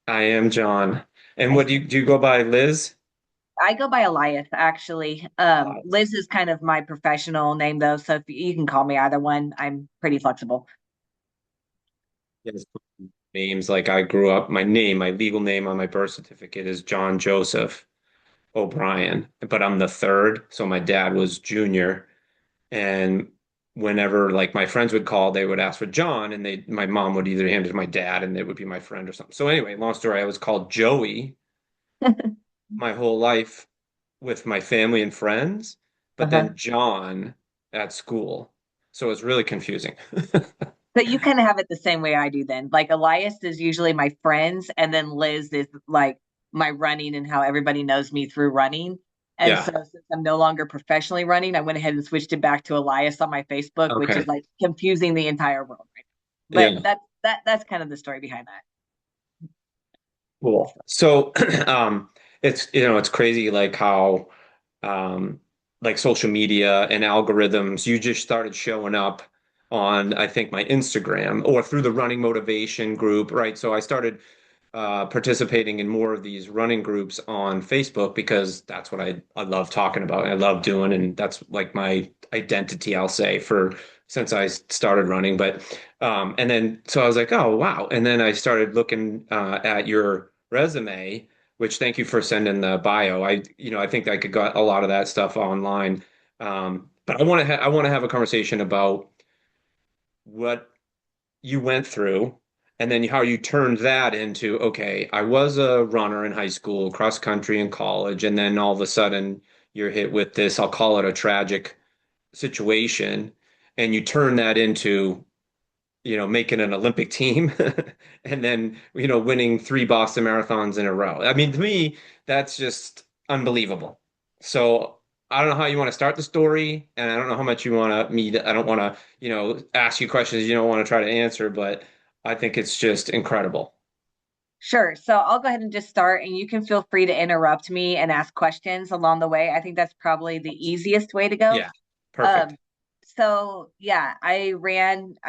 I am John. And Nice what to meet do you go by, Liz? I go by Elias, actually. Liz is kind of my professional name, though, so if you can call me either one. I'm pretty flexible. Yes. Names like I grew up, my legal name on my birth certificate is John Joseph O'Brien, but I'm the third. So my dad was junior. And whenever like my friends would call, they would ask for John, and my mom would either hand it to my dad and it would be my friend or something. So anyway, long story, I was called Joey my whole life with my family and friends, but Uh-huh. then John at school. So it's really confusing. So you kind of have it the same way I do then. Like Elias is usually my friends, and then Liz is like my running and how everybody knows me through running. And so Yeah. since I'm no longer professionally running, I went ahead and switched it back to Elias on my Facebook, which is Okay. like confusing the entire world right now. But Yeah. that's kind of the story behind that. Cool. So, it's crazy like how, um, like social media and algorithms, you just started showing up on, I think, my Instagram or through the running motivation group, right? So I started participating in more of these running groups on Facebook because that's what I love talking about and I love doing, and that's like my identity, I'll say, for since I started running. But and then so I was like, oh wow, and then I started looking at your resume, which thank you for sending the bio. I think I could got a lot of that stuff online, but I want to have a conversation about what you went through and then how you turned that into, okay, I was a runner in high school, cross country in college, and then all of a sudden you're hit with this, I'll call it a tragic situation, and you turn that into, making an Olympic team and then, winning three Boston marathons in a row. I mean, to me, that's just unbelievable. So I don't know how you want to start the story, and I don't know how much you want I don't want to, ask you questions you don't want to try to answer, but I think it's just incredible. Sure. So I'll go ahead and just start, and you can feel free to interrupt me and ask questions along the way. I think that's probably the easiest way to go. Yeah, Um, perfect. so yeah, I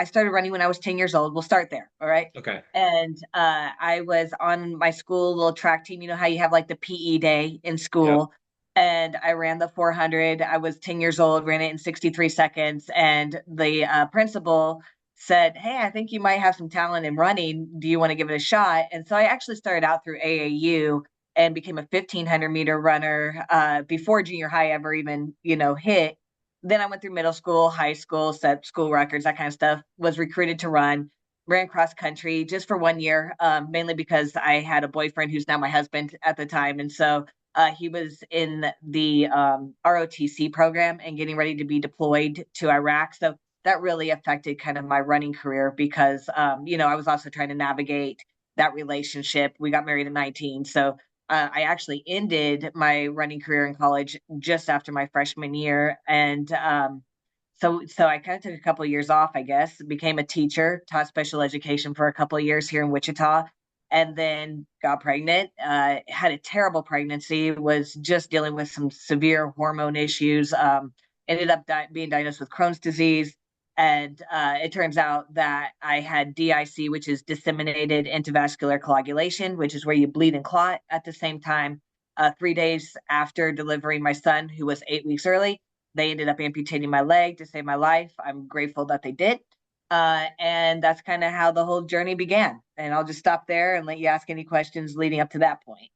started running when I was 10 years old. We'll start there. All right. Okay. And I was on my school little track team. You know how you have like the PE day in Yep. school. And I ran the 400. I was 10 years old, ran it in 63 seconds. And the principal said, "Hey, I think you might have some talent in running. Do you want to give it a shot?" And so I actually started out through AAU and became a 1500-meter runner before junior high ever even, hit. Then I went through middle school, high school, set school records, that kind of stuff. Was recruited to run, ran cross country just for 1 year, mainly because I had a boyfriend who's now my husband at the time. And so he was in the ROTC program and getting ready to be deployed to Iraq. So that really affected kind of my running career because, I was also trying to navigate that relationship. We got married at 19. So I actually ended my running career in college just after my freshman year. And so I kind of took a couple of years off, I guess, became a teacher, taught special education for a couple of years here in Wichita, and then got pregnant. Had a terrible pregnancy, was just dealing with some severe hormone issues. Ended up being diagnosed with Crohn's disease. And it turns out that I had DIC, which is disseminated intravascular coagulation, which is where you bleed and clot at the same time. 3 days after delivering my son, who was 8 weeks early, they ended up amputating my leg to save my life. I'm grateful that they did. And that's kind of how the whole journey began. And I'll just stop there and let you ask any questions leading up to that point.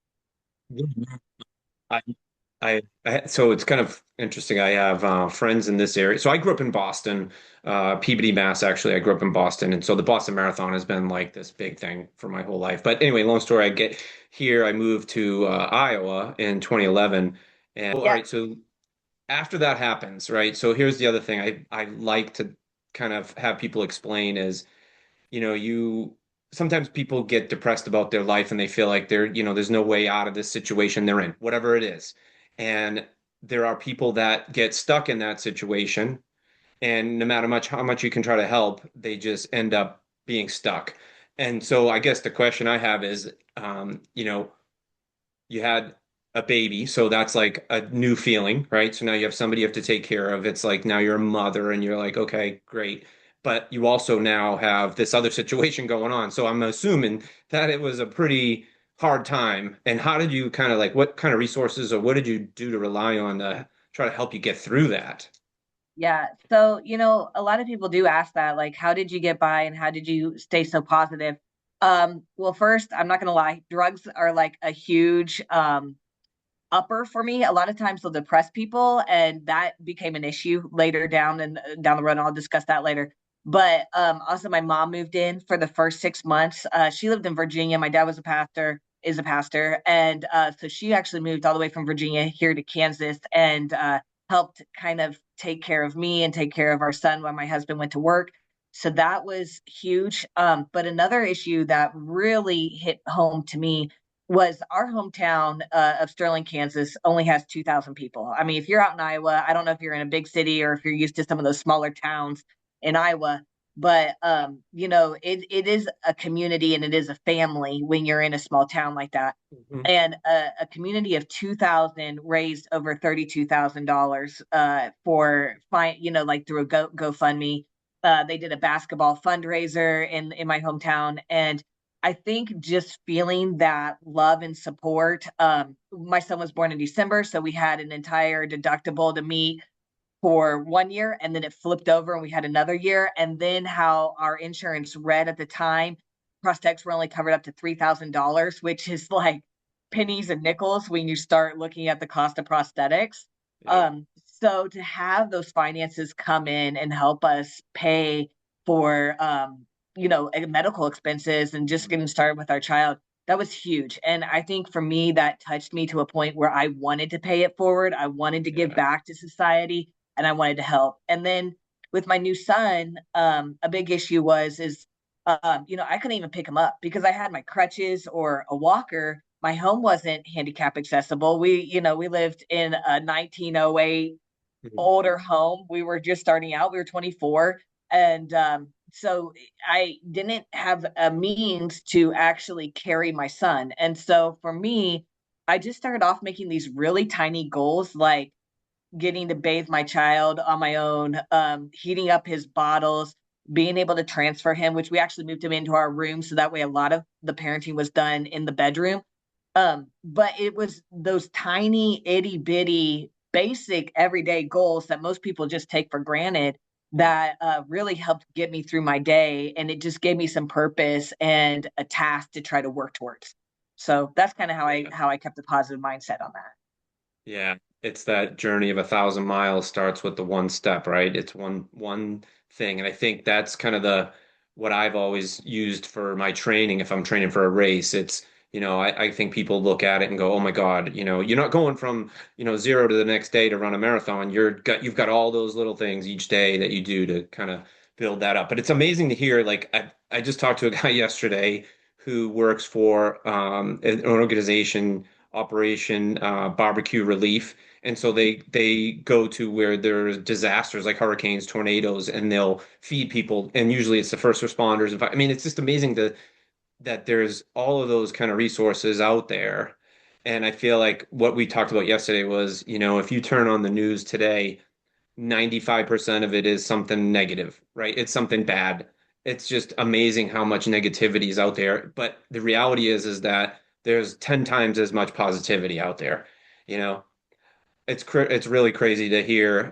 I, so it's kind of interesting. I have friends in this area. So I grew up in Boston, Peabody, Mass. Actually, I grew up in Boston, and so the Boston Marathon has been like this big thing for my whole life. But anyway, long story. I get here. I moved to Iowa in 2011, and all Yeah. right. So after that happens, right? So here's the other thing I like to kind of have people explain is, you sometimes people get depressed about their life and they feel like there's no way out of this situation they're in, whatever it is. And there are people that get stuck in that situation, and no matter how much you can try to help, they just end up being stuck. And so I guess the question I have is, you had a baby, so that's like a new feeling, right? So now you have somebody you have to take care of. It's like now you're a mother and you're like, okay, great. But you also now have this other situation going on. So I'm assuming that it was a pretty hard time. And how did you kind of like what kind of resources or what did you do to rely on to try to help you get through that? Yeah. So, a lot of people do ask that, like, how did you get by and how did you stay so positive? Well, first, I'm not gonna lie, drugs are like a huge upper for me. A lot of times they'll depress people, and that became an issue later down the road. And I'll discuss that later. But also, my mom moved in for the first 6 months. She lived in Virginia. My dad was a pastor, is a pastor, and so she actually moved all the way from Virginia here to Kansas and helped kind of take care of me and take care of our son while my husband went to work. So that was huge. But another issue that really hit home to me was our hometown of Sterling, Kansas, only has 2,000 people. I mean, if you're out in Iowa, I don't know if you're in a big city or if you're used to some of those smaller towns in Iowa, but it is a community and it is a family when you're in a small town like that. Mhm. And a community of 2,000 raised over $32,000 for fine, like through a GoFundMe. They did a basketball fundraiser in my hometown, and I think just feeling that love and support. My son was born in December, so we had an entire deductible to meet for 1 year, and then it flipped over and we had another year. And then how our insurance read at the time, prosthetics were only covered up to $3,000, which is like pennies and nickels when you start looking at the cost of prosthetics. Yeah. So to have those finances come in and help us pay for medical expenses and just getting started with our child, that was huge. And I think for me, that touched me to a point where I wanted to pay it forward. I wanted to give Yeah. back to society and I wanted to help. And then with my new son, a big issue I couldn't even pick him up because I had my crutches or a walker. My home wasn't handicap accessible. We lived in a 1908 Mhm. older home. We were just starting out. We were 24. And so I didn't have a means to actually carry my son. And so for me, I just started off making these really tiny goals, like getting to bathe my child on my own, heating up his bottles, being able to transfer him, which we actually moved him into our room. So that way a lot of the parenting was done in the bedroom. But it was those tiny, itty bitty, basic everyday goals that most people just take for granted that really helped get me through my day. And it just gave me some purpose and a task to try to work towards. So that's kind of how I Yeah. how I kept a positive mindset on that. Yeah, it's that journey of 1,000 miles starts with the one step, right? It's one thing, and I think that's kind of the what I've always used for my training. If I'm training for a race, it's I think people look at it and go, "Oh my God, you're not going from zero to the next day to run a marathon. You've got all those little things each day that you do to kind of build that up." But it's amazing to hear. Like I just talked to a guy yesterday who works for an organization Operation Barbecue Relief. And so they go to where there's disasters like hurricanes, tornadoes, and they'll feed people. And usually it's the first responders. I mean, it's just amazing that there's all of those kind of resources out there. And I feel like what we talked about yesterday was, if you turn on the news today, 95% of it is something negative, right? It's something bad. It's just amazing how much negativity is out there. But the reality is that there's 10 times as much positivity out there. You know, it's really crazy to hear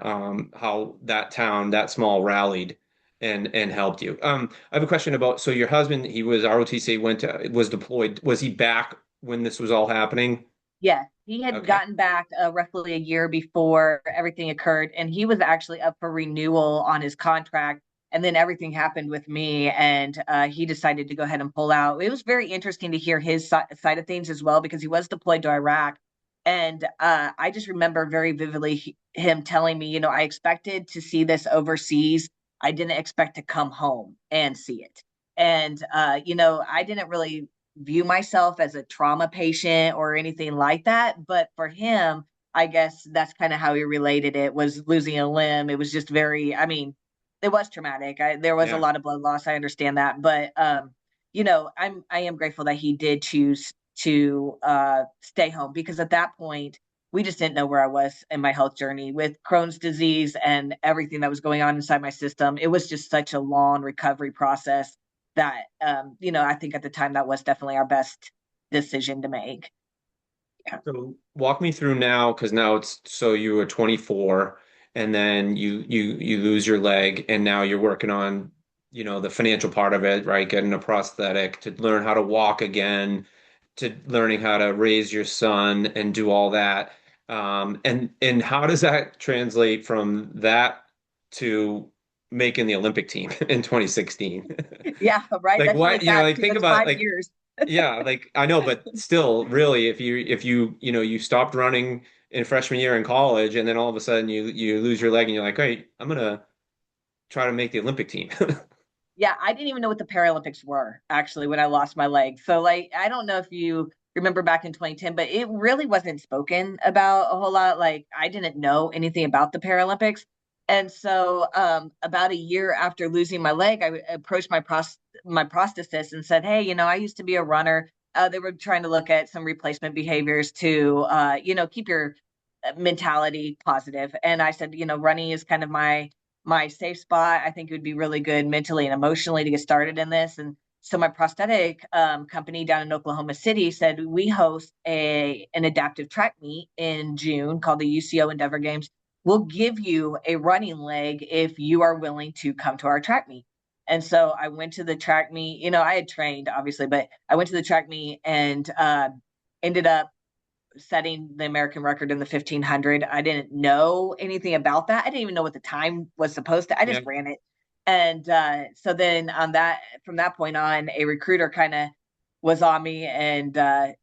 how that town, that small rallied and helped you. I have a question about so your husband, he was ROTC, was deployed. Was he back when this was all happening? Yeah, he had Okay. gotten back roughly a year before everything occurred, and he was actually up for renewal on his contract. And then everything happened with me, and he decided to go ahead and pull out. It was very interesting to hear his side of things as well because he was deployed to Iraq. And I just remember very vividly him telling me, I expected to see this overseas. I didn't expect to come home and see it. And, I didn't really view myself as a trauma patient or anything like that. But for him, I guess that's kind of how he related it was losing a limb. It was just very, I mean, it was traumatic. There was a Yeah. lot of blood loss. I understand that. But, I am grateful that he did choose to stay home because at that point, we just didn't know where I was in my health journey with Crohn's disease and everything that was going on inside my system. It was just such a long recovery process that I think at the time that was definitely our decision to make. Yeah. So walk me through now, because now it's so you were 24 and then you lose your leg and now you're working on, the financial part of it, right? Getting a prosthetic to learn how to walk again, to learning how to raise your son and do all that. And how does that translate from that to making the Olympic team in 2016? Yeah, right. Like That's really what, fast like because think that's about five like years. yeah, like I know, but still, really, if you you stopped running in freshman year in college, and then all of a sudden you lose your leg, and you're like, hey, I'm gonna try to make the Olympic team. Yeah, I didn't even know what the Paralympics were actually when I lost my leg. So like I don't know if you remember back in 2010, but it really wasn't spoken about a whole lot. Like I didn't know anything about the Paralympics. And so about a year after losing my leg, I approached my prosthetist and said, "Hey, I used to be a runner. They were trying to look at some replacement behaviors to keep your mentality positive." And I said, running is kind of my safe spot. I think it would be really good mentally and emotionally to get started in this. And so my prosthetic company down in Oklahoma City said we host an adaptive track meet in June called the UCO Endeavor Games. We'll give you a running leg if you are willing to come to our track meet. And so I went to the track meet. I had trained obviously, but I went to the track meet and ended up setting the American record in the 1500. I didn't know anything about that. I didn't even know what the time was supposed to. I just Yeah, ran it. And so then from that point on, a recruiter kind of was on me and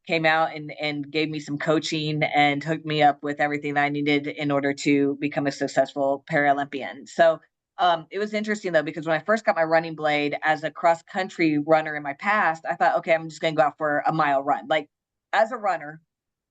came out and gave me some coaching and hooked me up with everything I needed in order to become a successful Paralympian. So it was interesting though, because when I first got my running blade as a cross country runner in my past, I thought, okay, I'm just going to go out for a mile run. Like as a runner,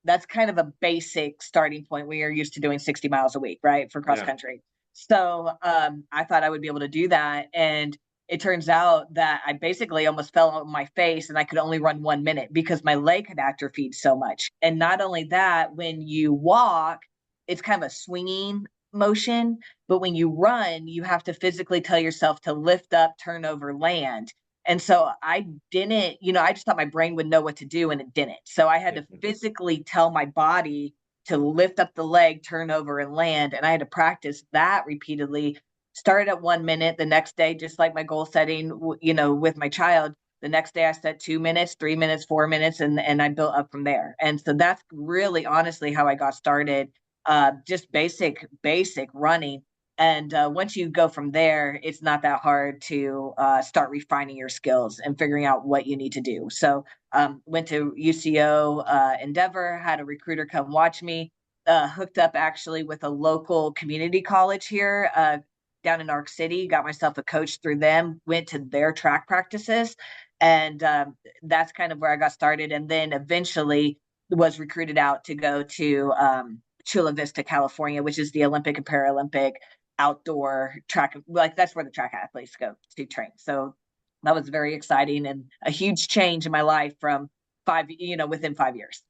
that's kind of a basic starting point when you're used to doing 60 miles a week, right? For cross yeah, country. So I thought I would be able to do that. And it turns out that I basically almost fell on my face and I could only run 1 minute because my leg had atrophied so much. And not only that, when you walk, it's kind of a swinging motion. But when you run, you have to physically tell yourself to lift up, turn over, land. And so I didn't, I just thought my brain would know what to do and it didn't. So I had yeah. to physically tell my body to lift up the leg, turn over, and land. And I had to practice that repeatedly. Started at 1 minute the next day, just like my goal setting, with my child. The next day I set 2 minutes, 3 minutes, 4 minutes, and I built up from there. And so that's really honestly how I got started. Just basic running. And once you go from there, it's not that hard to start refining your skills and figuring out what you need to do. So went to UCO Endeavor, had a recruiter come watch me, hooked up actually with a local community college here down in Arc City, got myself a coach through them, went to their track practices. And that's kind of where I got started. And then eventually was recruited out to go to Chula Vista, California, which is the Olympic and Paralympic outdoor track. Like that's where the track athletes go to train. So that was very exciting and a huge change in my life from within 5 years.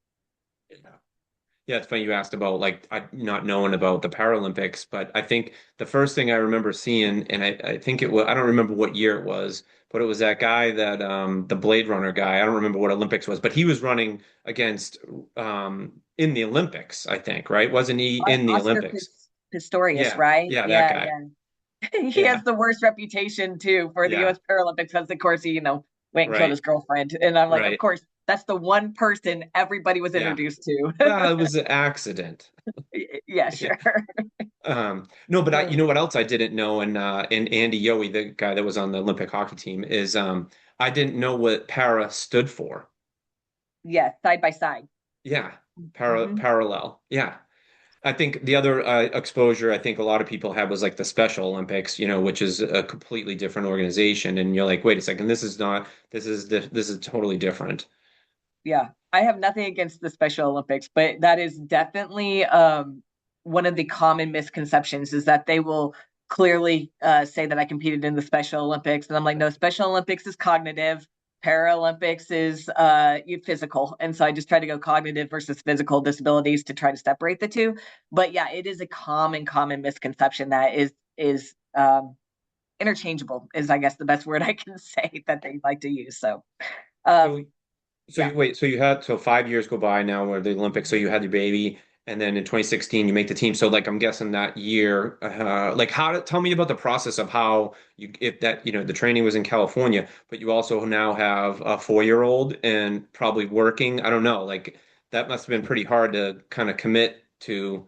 Yeah, it's funny you asked about like not knowing about the Paralympics, but I think the first thing I remember seeing, and I think it was, I don't remember what year it was, but it was that guy that the Blade Runner guy. I don't remember what Olympics was, but he was running against in the Olympics, I think, right? Wasn't he in the Oscar Olympics? Pistorius, Yeah, right? yeah, that Yeah, guy. yeah. He has Yeah, the worst reputation too for the yeah, U.S. Paralympics because, of course, he went and killed right, his girlfriend, and I'm like, of right. course, that's the one person everybody was Yeah. introduced to. Well, it was an accident. Yeah, Yeah. sure. No, but you know what else I didn't know, and Andy Yohe, the guy that was on the Olympic hockey team, is I didn't know what para stood for. Yeah, side by side. Yeah, Hmm. parallel. Yeah. I think the other exposure I think a lot of people had was like the Special Olympics, which is a completely different organization, and you're like, wait a second, this is not, this is totally different. Yeah, I have nothing against the Special Olympics, but that is definitely one of the common misconceptions is that they will clearly say that I competed in the Special Olympics, and I'm like, no, Special Olympics is cognitive, Paralympics is physical, and so I just try to go cognitive versus physical disabilities to try to separate the two. But yeah, it is a common misconception that is interchangeable is I guess the best word I can say that they like to use. So um, So So Yeah. you wait, so you had so 5 years go by now where the Olympics, so you had your baby, and then in 2016 you make the team. So like I'm guessing that year, like tell me about the process of how you if that the training was in California, but you also now have a 4-year-old and probably working. I don't know, like that must have been pretty hard to kind of commit to.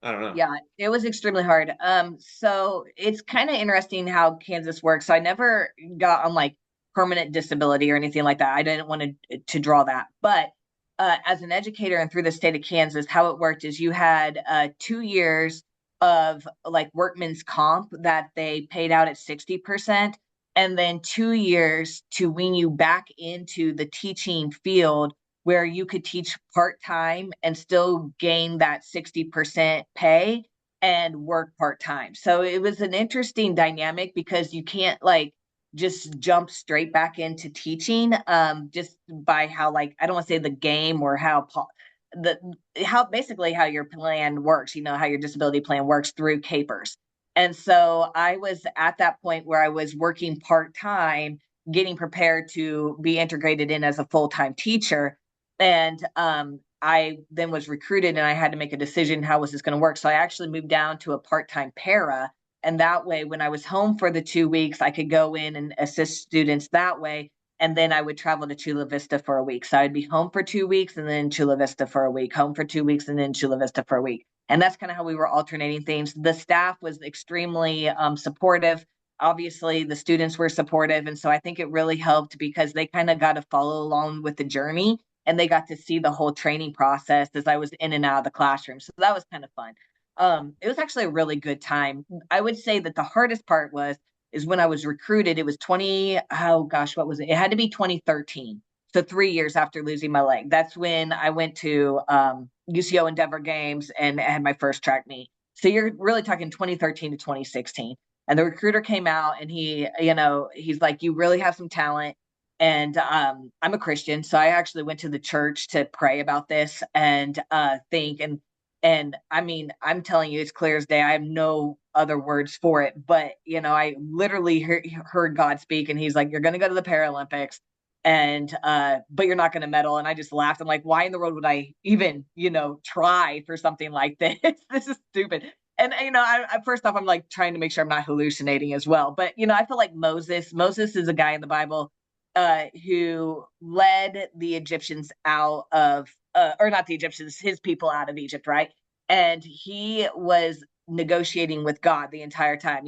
I don't know. Yeah, it was extremely hard. So it's kind of interesting how Kansas works. So I never got on like permanent disability or anything like that. I didn't want to draw that. But as an educator and through the state of Kansas, how it worked is you had 2 years of like workman's comp that they paid out at 60%, and then 2 years to wean you back into the teaching field where you could teach part time and still gain that 60% pay and work part time. So it was an interesting dynamic because you can't like just jump straight back into teaching just by how like I don't want to say the game or the how basically how your plan works, how your disability plan works through capers. And so I was at that point where I was working part time, getting prepared to be integrated in as a full time teacher. And I then was recruited and I had to make a decision, how was this going to work? So I actually moved down to a part-time para. And that way, when I was home for the 2 weeks, I could go in and assist students that way. And then I would travel to Chula Vista for a week. So I'd be home for 2 weeks and then Chula Vista for a week, home for 2 weeks and then Chula Vista for a week. And that's kind of how we were alternating things. The staff was extremely supportive. Obviously, the students were supportive. And so I think it really helped because they kind of got to follow along with the journey and they got to see the whole training process as I was in and out of the classroom. So that was kind of fun. It was actually a really good time. I would say that the hardest part was is when I was recruited. It was 20. Oh gosh, what was it? It had to be 2013. So 3 years after losing my leg. That's when I went to UCO Endeavor Games and had my first track meet. So you're really talking 2013 to 2016. And the recruiter came out and he's like, you really have some talent and I'm a Christian, so I actually went to the church to pray about this and think and I mean, I'm telling you, it's clear as day. I have no other words for it, but I literally heard God speak, and He's like, "You're going to go to the Paralympics, and but you're not going to medal." And I just laughed. I'm like, "Why in the world would I even try for something like this? This is stupid." And first off, I'm like trying to make sure I'm not hallucinating as well. But I feel like Moses. Moses is a guy in the Bible who led the Egyptians out of, or not the Egyptians, his people out of Egypt, right? And he was negotiating with God the entire time.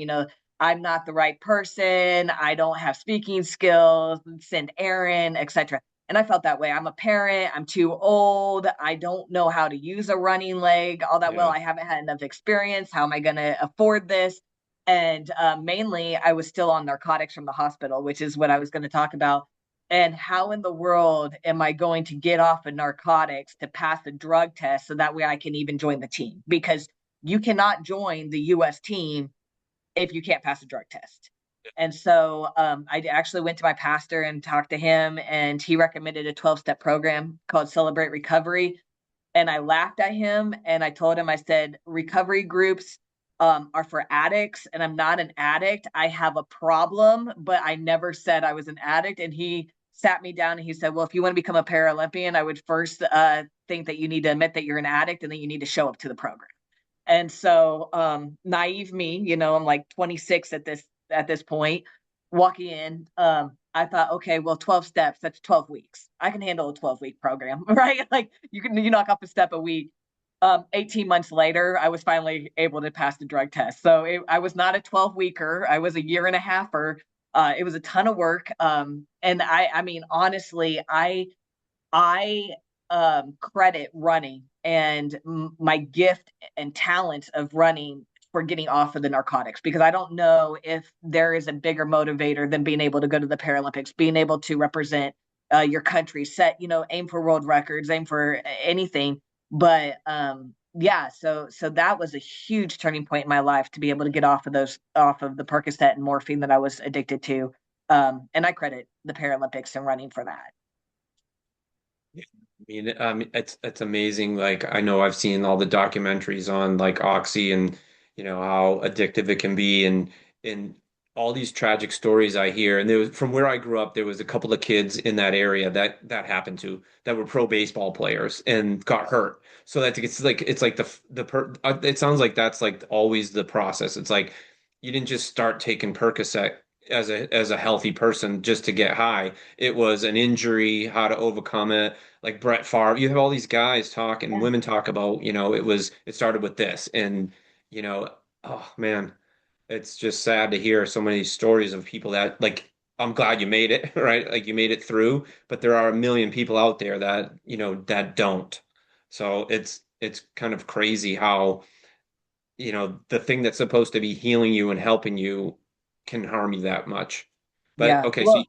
I'm not the right person. I don't have speaking skills. Send Aaron, etc. And I felt that way. I'm a parent. I'm too old. I don't know how to use a running leg all that well. Yeah. I haven't had enough experience. How am I going to afford this? And mainly, I was still on narcotics from the hospital, which is what I was going to talk about. And how in the world am I going to get off of narcotics to pass a drug test so that way I can even join the team? Because you cannot join the U.S. team if you can't pass a drug test. And so I actually went to my pastor and talked to him, and he recommended a 12-step program called Celebrate Recovery. And I laughed at him and I told him, I said, recovery groups are for addicts, and I'm not an addict. I have a problem, but I never said I was an addict. And he sat me down and he said, well, if you want to become a Paralympian, I would first think that you need to admit that you're an addict and then you need to show up to the program. And so naive me, I'm like 26 at this point, walking in. I thought, okay, well, 12 steps, that's 12 weeks. I can handle a 12-week program, right? Like you knock off a step a week. 18 months later, I was finally able to pass the drug test. So I was not a 12-weeker. I was a year and a halfer. It was a ton of work. And I mean, honestly, I credit running and my gift and talent of running for getting off of the narcotics, because I don't know if there is a bigger motivator than being able to go to the Paralympics, being able to represent your country, set, aim for world records, aim for anything. But yeah, so that was a huge turning point in my life to be able to get off of the Percocet and morphine that I was addicted to. And I credit the Paralympics and running for that. It's amazing. Like I know I've seen all the documentaries on like Oxy and how addictive it can be, and all these tragic stories I hear, and there was from where I grew up, there was a couple of kids in that area that happened to that were pro baseball players and got hurt. So that it's like it sounds like that's like always the process. It's like you didn't just start taking Percocet as a healthy person just to get high. It was an injury, how to overcome it. Like Brett Favre, you have all these guys talk and Yeah. women talk about, it started with this, and you know, oh man. It's just sad to hear so many stories of people that like I'm glad you made it, right? Like you made it through, but there are a million people out there that, that don't. So it's kind of crazy how, the thing that's supposed to be healing you and helping you can harm you that much. But Yeah. okay, so Well,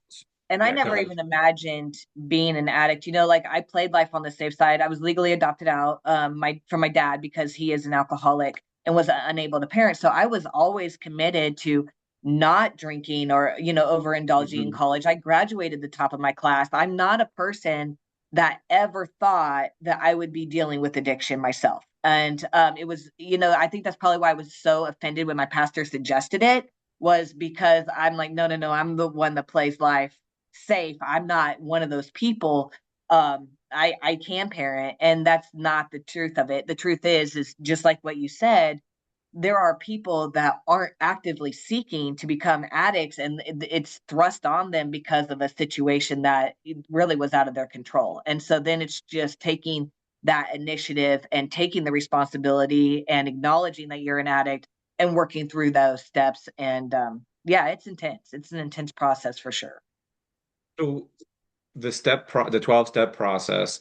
and I yeah, go never ahead. even imagined being an addict. Like I played life on the safe side. I was legally adopted out my from my dad because he is an alcoholic and was unable to parent. So I was always committed to not drinking or, overindulging in Hmm. college. I graduated the top of my class. I'm not a person that ever thought that I would be dealing with addiction myself. And it was, I think that's probably why I was so offended when my pastor suggested it, was because I'm like, no, no, no, I'm the one that plays life safe. I'm not one of those people. I can parent, and that's not the truth of it. The truth is just like what you said. There are people that aren't actively seeking to become addicts, and it's thrust on them because of a situation that really was out of their control. And so then it's just taking that initiative and taking the responsibility and acknowledging that you're an addict and working through those steps. And yeah, it's intense. It's an intense process for sure. So the 12-step process,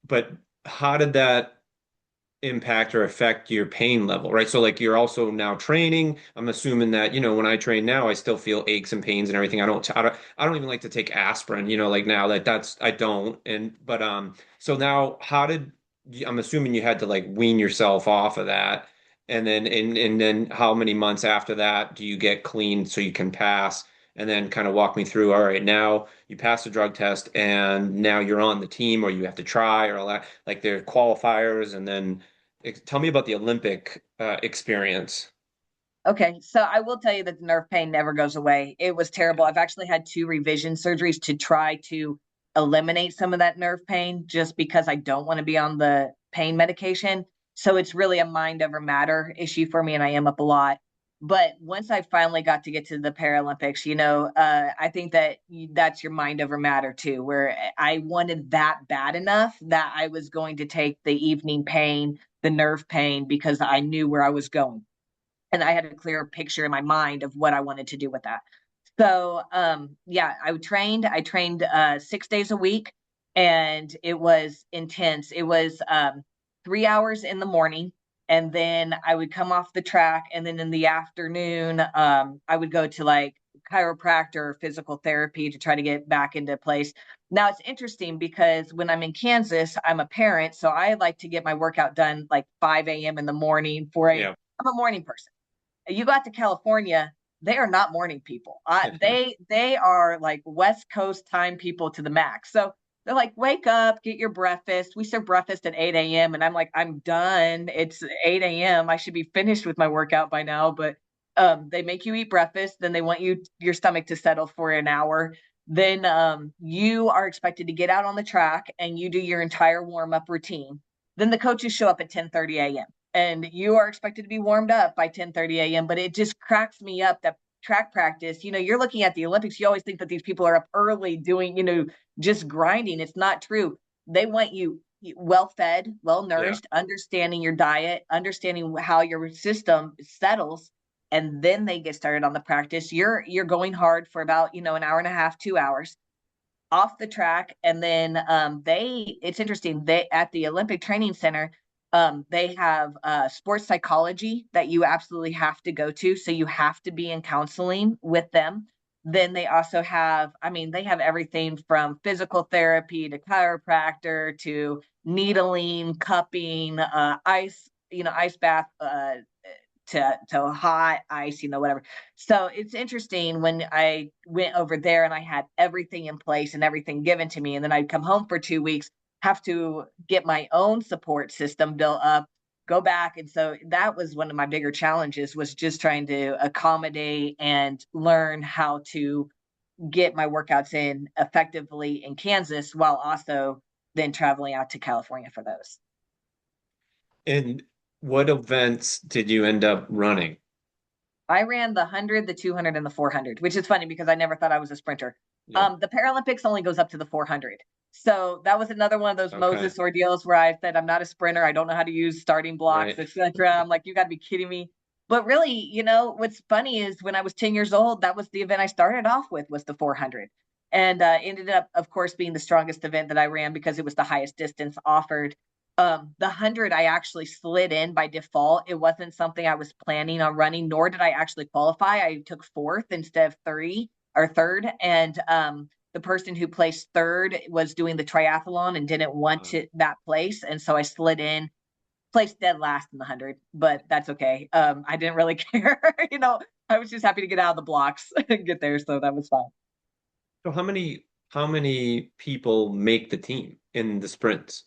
but how did that impact or affect your pain level, right? So like you're also now training. I'm assuming that, when I train now, I still feel aches and pains and everything. I don't even like to take aspirin, like now I don't. So now I'm assuming you had to like wean yourself off of that. And then how many months after that do you get clean so you can pass? And then kind of walk me through, all right, now you pass the drug test and now you're on the team or you have to try or all that. Like there are qualifiers and then tell me about the Olympic experience. Okay, so I will tell you that the nerve pain never goes away. It was terrible. I've actually had two revision surgeries to try to eliminate some of that nerve pain just because I don't want to be on the pain medication. So it's really a mind over matter issue for me, and I am up a lot. But once I finally got to get to the Paralympics, I think that that's your mind over matter too, where I wanted that bad enough that I was going to take the evening pain, the nerve pain, because I knew where I was going and I had a clear picture in my mind of what I wanted to do with that. So yeah, I trained 6 days a week, and it was intense. It was 3 hours in the morning, and then I would come off the track, and then in the afternoon, I would go to like chiropractor or physical therapy to try to get back into place. Now it's interesting because when I'm in Kansas, I'm a parent, so I like to get my workout done like 5 a.m. in the morning, 4 a.m. Yeah. I'm a morning person. You got to California, they are not morning people. They are like West Coast time people to the max. So they're like, wake up, get your breakfast. We serve breakfast at 8 a.m. And I'm like, I'm done. It's 8 a.m. I should be finished with my workout by now. But they make you eat breakfast, then they want your stomach to settle for an hour. Then you are expected to get out on the track and you do your entire warm-up routine. Then the coaches show up at 10:30 a.m. and you are expected to be warmed up by 10:30 a.m. But it just cracks me up that track practice, you're looking at the Olympics, you always think that these people are up early doing, just grinding. It's not true. They want you well fed, well Yeah. nourished, understanding your diet, understanding how your system settles, and then they get started on the practice. You're going hard for about, an hour and a half, 2 hours off the track. And then it's interesting, they at the Olympic Training Center, they have sports psychology that you absolutely have to go to, so you have to be in counseling with them. Then they also have, I mean, they have everything from physical therapy to chiropractor to needling, cupping, ice bath, to hot ice, whatever. So it's interesting when I went over there and I had everything in place and everything given to me, and then I'd come home for 2 weeks, have to get my own support system built up. go back. And so that was one of my bigger challenges, was just trying to accommodate and learn how to get my workouts in effectively in Kansas while also then traveling out to California for those. And what events did you end up running? I ran the 100, the 200, and the 400, which is funny because I never thought I was a sprinter. Yeah. The Paralympics only goes up to the 400. So that was another one of those Okay. Moses ordeals where I said, I'm not a sprinter. I don't know how to use starting blocks, Right. etc. I'm like, you got to be kidding me. But really, what's funny is when I was 10 years old, that was the event I started off with, was the 400. And ended up, of course, being the strongest event that I ran because it was the highest distance offered. The 100 I actually slid in by default. It wasn't something I was planning on running, nor did I actually qualify. I took fourth instead of third. And the person who placed third was doing the triathlon and didn't want that place. And so I slid in, placed dead last in the 100, but that's okay. I didn't really care. I was just happy to get out of the blocks and get there. So that was fine. So how many people make the team in the sprints?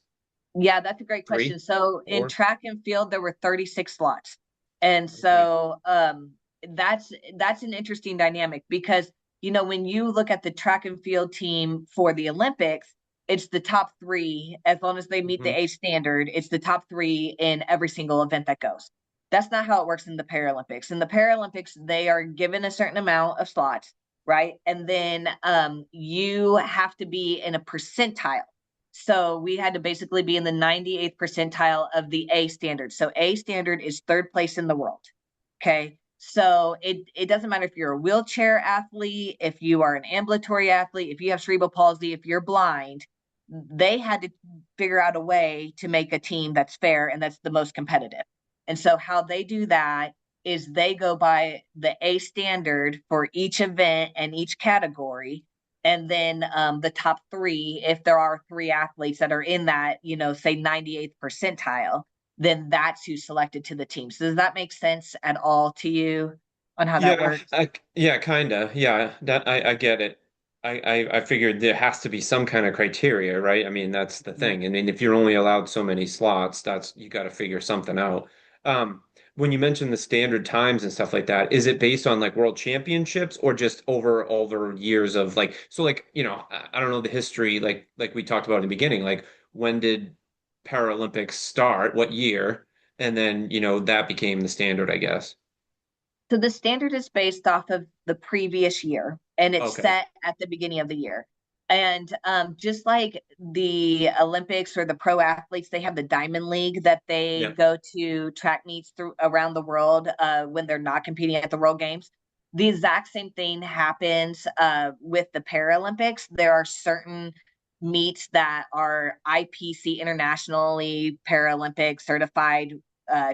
Yeah, that's a great Three, question. So in four? track and field, there were 36 slots. And Okay. so that's an interesting dynamic because when you look at the track and field team for the Olympics, it's the top three. As long as they meet Hmm. the A standard, it's the top three in every single event that goes. That's not how it works in the Paralympics. In the Paralympics, they are given a certain amount of slots, right? And then you have to be in a percentile. So we had to basically be in the 98th percentile of the A standard. So A standard is third place in the world. Okay. So it doesn't matter if you're a wheelchair athlete, if you are an ambulatory athlete, if you have cerebral palsy, if you're blind, they had to figure out a way to make a team that's fair and that's the most competitive. And so how they do that is they go by the A standard for each event and each category, and then the top three, if there are three athletes that are in that, say 98th percentile, then that's who's selected to the team. So does that make sense at all to you on how that Yeah, works? yeah, kind of. Yeah, that I get it. I figured there has to be some kind of criteria, right? I mean, that's the Mhm. thing. I mean, if you're only allowed so many slots, that's you got to figure something out. When you mentioned the standard times and stuff like that, is it based on like world championships or just over years of like so like, I don't know the history like we talked about in the beginning, like when did Paralympics start, what year? And then, that became the standard, I guess. So the standard is based off of the previous year and it's Okay. set at the beginning of the year. And just like the Olympics or the pro athletes, they have the Diamond League that they Yeah. go to track meets through around the world when they're not competing at the World Games. The exact same thing happens with the Paralympics. There are certain meets that are IPC, internationally Paralympic certified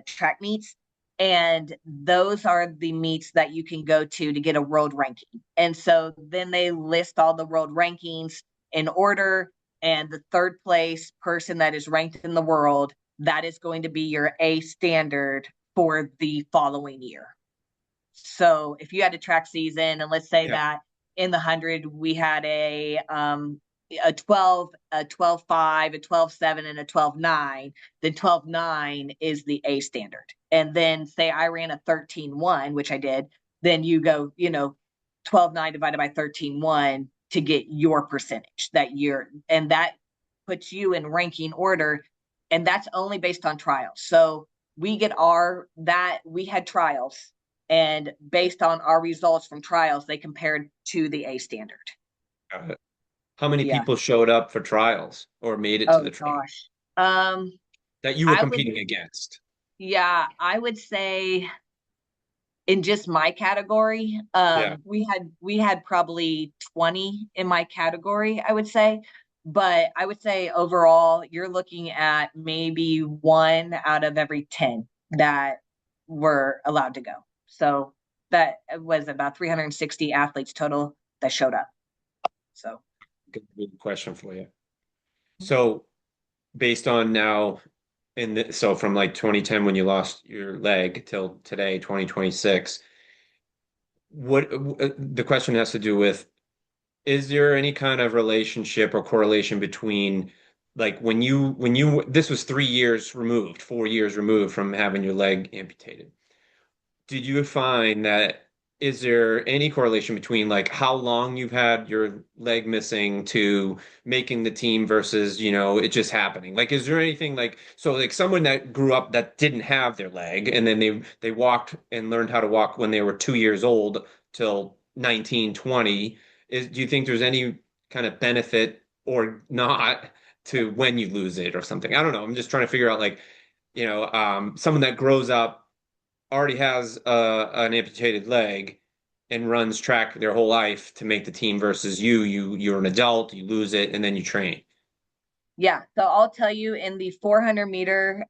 track meets, and those are the meets that you can go to get a world ranking. And so then they list all the world rankings in order, and the third place person that is ranked in the world, that is going to be your A standard for the following year. So if you had a track season, and let's say Yeah. that in the 100 we had a 12, a 12.5, a 12.7, and a 12.9, then 12.9 is the A standard. And then say I ran a 13.1, which I did, then you go, 12.9 divided by 13.1 to get your percentage that year. And that puts you in ranking order. And that's only based on trials. So we had trials, and based on our results from trials, they compared to the A standard. Got it. How many Yeah. people showed up for trials or made it to Oh the trial gosh. Um, that you were I would, competing against? yeah, I would say in just my category, Yeah. we had probably 20 in my category, I would say. But I would say overall, you're looking at maybe one out of every 10 that were allowed to go. So that was about 360 athletes total that showed up. So Good question for you. So based on now so from like 2010 when you lost your leg till today, 2026, the question has to do with is there any kind of relationship or correlation between like when you this was 3 years removed, 4 years removed from having your leg amputated. Did you find that is there any correlation between like how long you've had your leg missing to making the team versus, it just happening? Like, is there anything like so like someone that grew up that didn't have their leg and then they walked and learned how to walk when they were 2 years old till 19, 20, do you think there's any kind of benefit or not to when you lose it or something? I don't know. I'm just trying to figure out like, someone that grows up already has an amputated leg and runs track their whole life to make the team versus you're an adult, you lose it, and then you train. Yeah. So I'll tell you in the 400-meter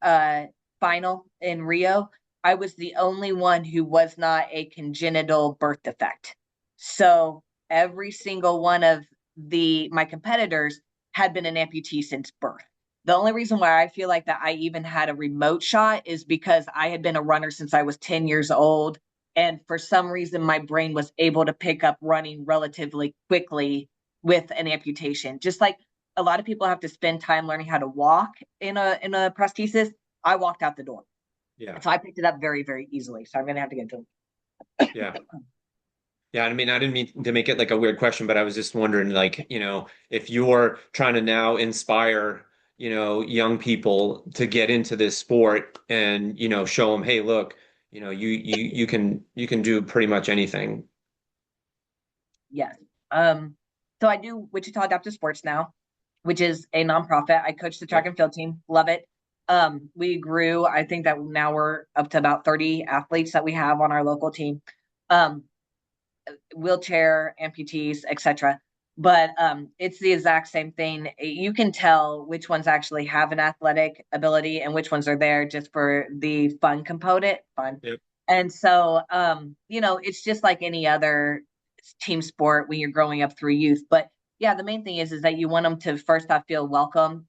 final in Rio, I was the only one who was not a congenital birth defect. So every single one of my competitors had been an amputee since birth. The only reason why I feel like that I even had a remote shot is because I had been a runner since I was 10 years old. And for some reason, my brain was able to pick up running relatively quickly with an amputation. Just like a lot of people have to spend time learning how to walk in a prosthesis. I walked out the door. Yeah. So I picked it up very, very easily. So I'm going to have to get to Yeah. Yeah, I mean, I didn't mean to make it like a weird question, but I was just wondering, like, if you're trying to now inspire, young people to get into this sport and, show them, hey, look, you can do pretty much anything. Yes. Um, so I do Wichita Adaptive Sports now, which is a nonprofit. I coach the track Yep. and field team. Love it. We grew. I think that now we're up to about 30 athletes that we have on our local team. Um, Wheelchair amputees, etc. But it's the exact same thing. You can tell which ones actually have an athletic ability and which ones are there just for the fun component. Fun. Yep. And so, it's just like any other team sport when you're growing up through youth. But yeah, the main thing is that you want them to first off feel welcome.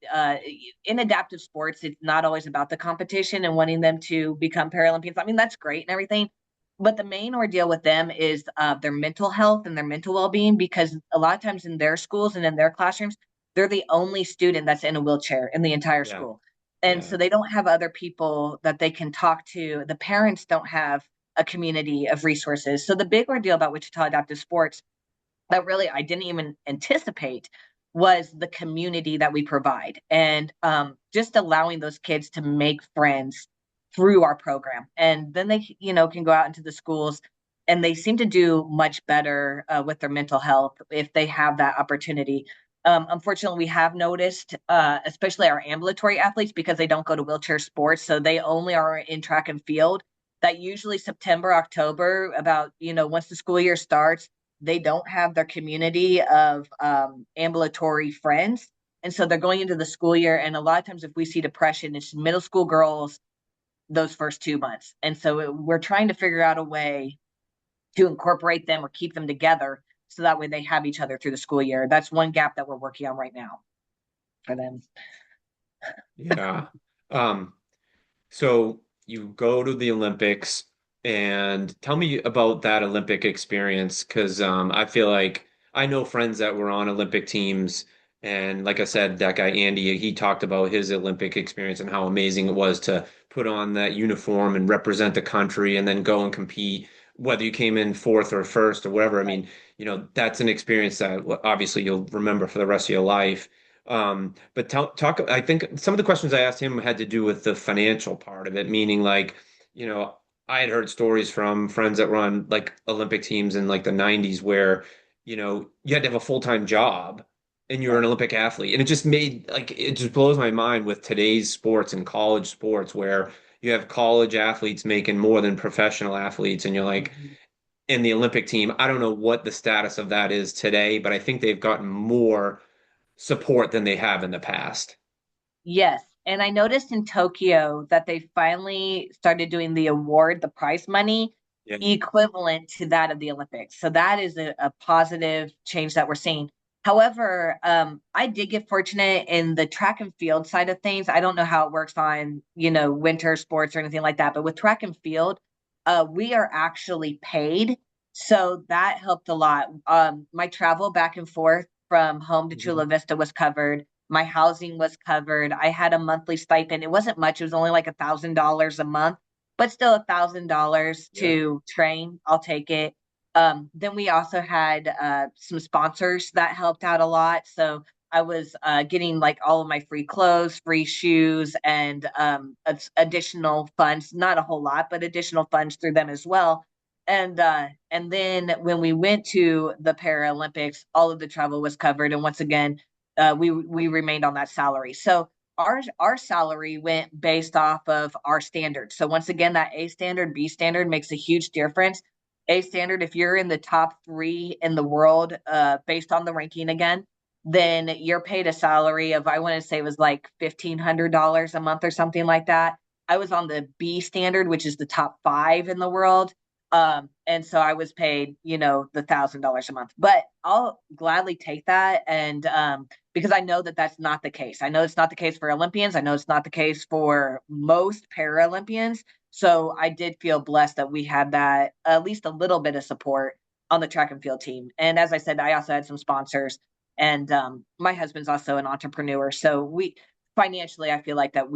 In adaptive sports, it's not always about the competition and wanting them to become Paralympians. I mean, that's great and everything, but the main ordeal with them is their mental health and their mental well-being, because a lot of times in their schools and in their classrooms, they're the only student that's in a wheelchair in the entire Yeah. school. And Yeah. so they don't have other people that they can talk to. The parents don't have a community of resources. So the big ordeal about Wichita Adaptive Sports that really I didn't even anticipate was the community that we provide, and just allowing those kids to make friends through our program. And then they, can go out into the schools and they seem to do much better with their mental health if they have that opportunity. Unfortunately, we have noticed, especially our ambulatory athletes, because they don't go to wheelchair sports, so they only are in track and field, that usually September, October, about, once the school year starts, they don't have their community of ambulatory friends. And so they're going into the school year. And a lot of times, if we see depression, it's middle school girls those first 2 months. And so we're trying to figure out a way to incorporate them or keep them together so that way they have each other through the school year. That's one gap that we're working on right now for them. Yeah. Um, So you go to the Olympics and tell me about that Olympic experience because I feel like I know friends that were on Olympic teams. And like I said, that guy Andy, he talked about his Olympic experience and how amazing it was to put on that uniform and represent the country and then go and compete, whether you came in fourth or first or whatever. I Right. mean, that's an experience that obviously you'll remember for the rest of your life. But talk, I think some of the questions I asked him had to do with the financial part of it, meaning like, I had heard stories from friends that run like Olympic teams in like the 90s where, you had to have a full-time job and you're an Right. Olympic athlete. And it just made like, it just blows my mind with today's sports and college sports where you have college athletes making more than professional athletes. And you're like, Mhm. in the Olympic team, I don't know what the status of that is today, but I think they've gotten more support than they have in the past. Yes. And I noticed in Tokyo that they finally started doing the prize money Yeah. equivalent to that of the Olympics. So that is a positive change that we're seeing. However, I did get fortunate in the track and field side of things. I don't know how it works on, winter sports or anything like that, but with track and field, we are actually paid. So that helped a lot. My travel back and forth from home to Mhm. Chula Vista was covered. My housing was covered. I had a monthly stipend. It wasn't much. It was only like $1,000 a month, but still $1,000 Yeah. to train. I'll take it. Then we also had some sponsors that helped out a lot. So I was getting like all of my free clothes, free shoes, and additional funds. Not a whole lot, but additional funds through them as well. And then when we went to the Paralympics, all of the travel was covered. And once again, we remained on that salary. So our salary went based off of our standards. So once again, that A standard, B standard makes a huge difference. A standard, if you're in the top three in the world, based on the ranking again, then you're paid a salary of, I want to say it was like $1,500 a month or something like that. I was on the B standard, which is the top five in the world. And so I was paid, the $1,000 a month, but I'll gladly take that. And because I know that that's not the case. I know it's not the case for Olympians. I know it's not the case for most Paralympians. So I did feel blessed that we had that, at least a little bit of support on the track and field team. And as I said, I also had some sponsors, and my husband's also an entrepreneur. So we financially, I feel like that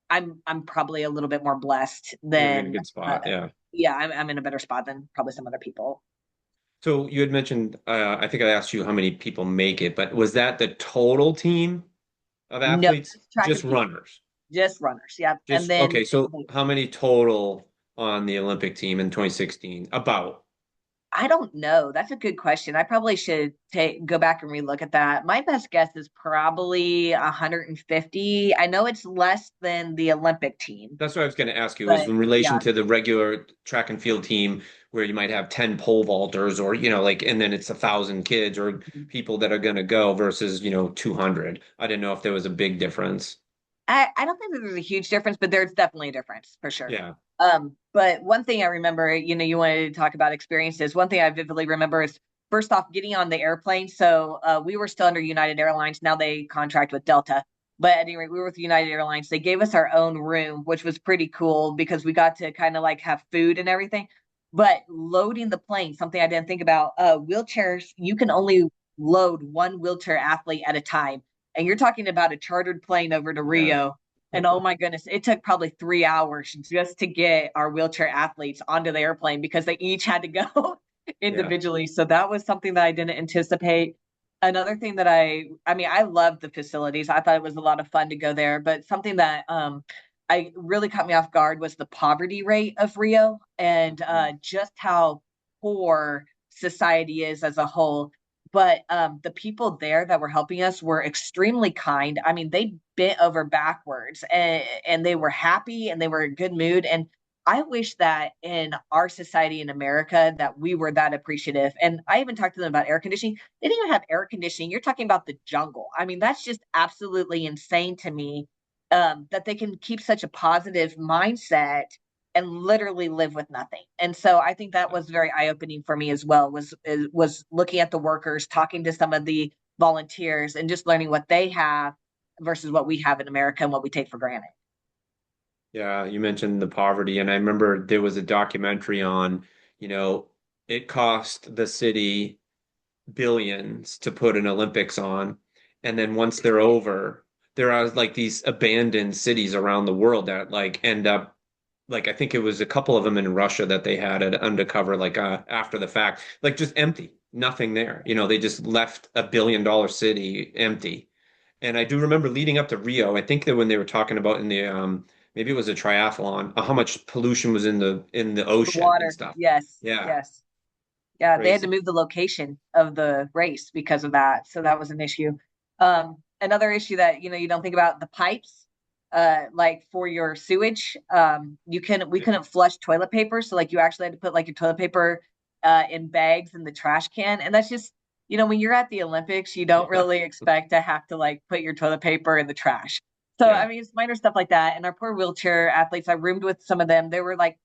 I'm probably a little bit more blessed You're in a than good spot. Yeah. yeah, I'm in a better spot than probably some other people. So you had mentioned, I think I asked you how many people make it, but was that the total team of No, athletes? just track Just and field, runners. just runners. Yeah, and Just then okay. So how many total on the Olympic team in 2016? About. I don't know. That's a good question. I probably should go back and relook at that. My best guess is probably 150. I know it's less than the Olympic team, That's what I was going to ask you is but in relation yeah. to the regular track and field team where you might have 10 pole vaulters or, like, and then it's 1,000 kids or people that are going to go versus, 200. I didn't know if there was a big difference. I don't think that there's a huge difference, but there's definitely a difference for sure. Yeah. But one thing I remember, you wanted to talk about experiences. One thing I vividly remember is first off getting on the airplane. So we were still under United Airlines. Now they contract with Delta. But at any rate, we were with United Airlines. They gave us our own room, which was pretty cool because we got to kind of like have food and everything. But loading the plane, something I didn't think about, wheelchairs, you can only load one wheelchair athlete at a time. And you're talking about a chartered plane over to Yeah. Rio. And oh my goodness, it took probably 3 hours just to get our wheelchair athletes onto the airplane because they each had to go Yeah. individually. So that was something that I didn't anticipate. Another thing that I mean, I loved the facilities. I thought it was a lot of fun to go there, but something that I really caught me off guard was the poverty rate of Rio and Mhm. just how poor society is as a whole. But the people there that were helping us were extremely kind. I mean, they bent over backwards and they were happy and they were in good mood. And I wish that in our society in America that we were that appreciative. And I even talked to them about air conditioning. They didn't even have air conditioning. You're talking about the jungle. I mean, that's just absolutely insane to me, that they can keep such a positive mindset and literally live with nothing. And so I think that Yeah. was very eye opening for me as well. Was looking at the workers, talking to some of the volunteers, and just learning what they have versus what we have in America and what we take for granted. Yeah, you mentioned the poverty, and I remember there was a documentary on, you know, it cost the city billions to put an Olympics on, and then once they're over, there are like these abandoned cities around the world that like end up like I think it was a couple of them in Russia that they had it undercover like after the fact, like just empty, nothing there. They just left a $1 billion city empty. And I do remember leading up to Rio, I think that when they were talking about in the maybe it was a triathlon, how much pollution was in the The ocean and water, stuff. yes, Yeah, yes. Yeah, they had to crazy. move the location of the race because of that. So that was an issue. Another issue that you don't think about, the pipes, like for your sewage. We couldn't flush toilet paper, so like you actually had to put like your toilet paper in bags in the trash can, and that's just when you're at the Olympics, you don't Yeah, really expect to have to like put your toilet paper in the trash. So I yeah. mean, it's minor stuff like that. And our poor wheelchair athletes, I roomed with some of them. They were like,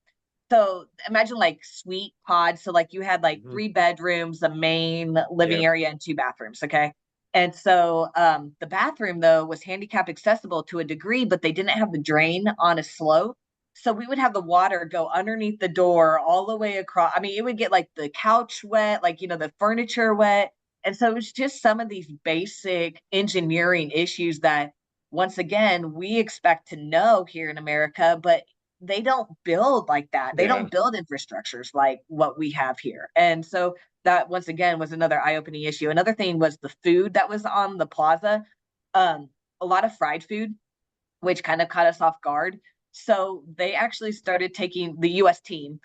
so imagine like suite pods. So like you had like Hmm. 3 bedrooms, a main living Yep. area, and 2 bathrooms. Okay. And so the bathroom though was handicap accessible to a degree, but they didn't have the drain on a slope. So we would have the water go underneath the door all the way across. I mean, it would get like the couch wet, like the furniture wet. And so it was just some of these basic engineering issues that, once again, we expect to know here in America, but they don't build like that. They Yeah. don't build infrastructures like what we have here. And so that, once again, was another eye-opening issue. Another thing was the food that was on the plaza. Um, a lot of fried food, which kind of caught us off guard. So they actually started taking the US team,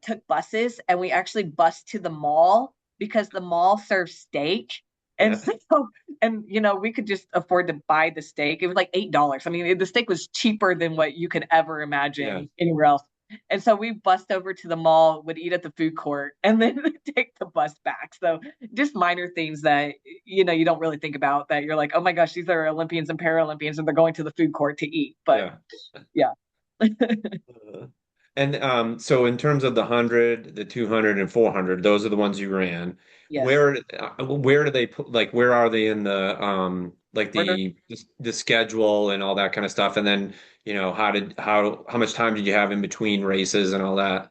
took buses, and we actually bused to the mall because the mall serves steak. And Yeah. so, and we could just afford to buy the steak. It was like $8. I mean, the steak was cheaper than what you could ever Yeah. imagine anywhere else. And so we bussed over to the mall, would eat at the food court, and then take the bus back. So just minor things that you don't really think about, that you're like, oh my gosh, these are Olympians and Paralympians and they're going to the food court to eat. But Yeah. yeah. Uh, And so in terms of the 100, the 200 and 400, those are the ones you ran. Yes. Where do they put, like, where are they in the like Order. the schedule and all that kind of stuff? And then, how much time did you have in between races and all that?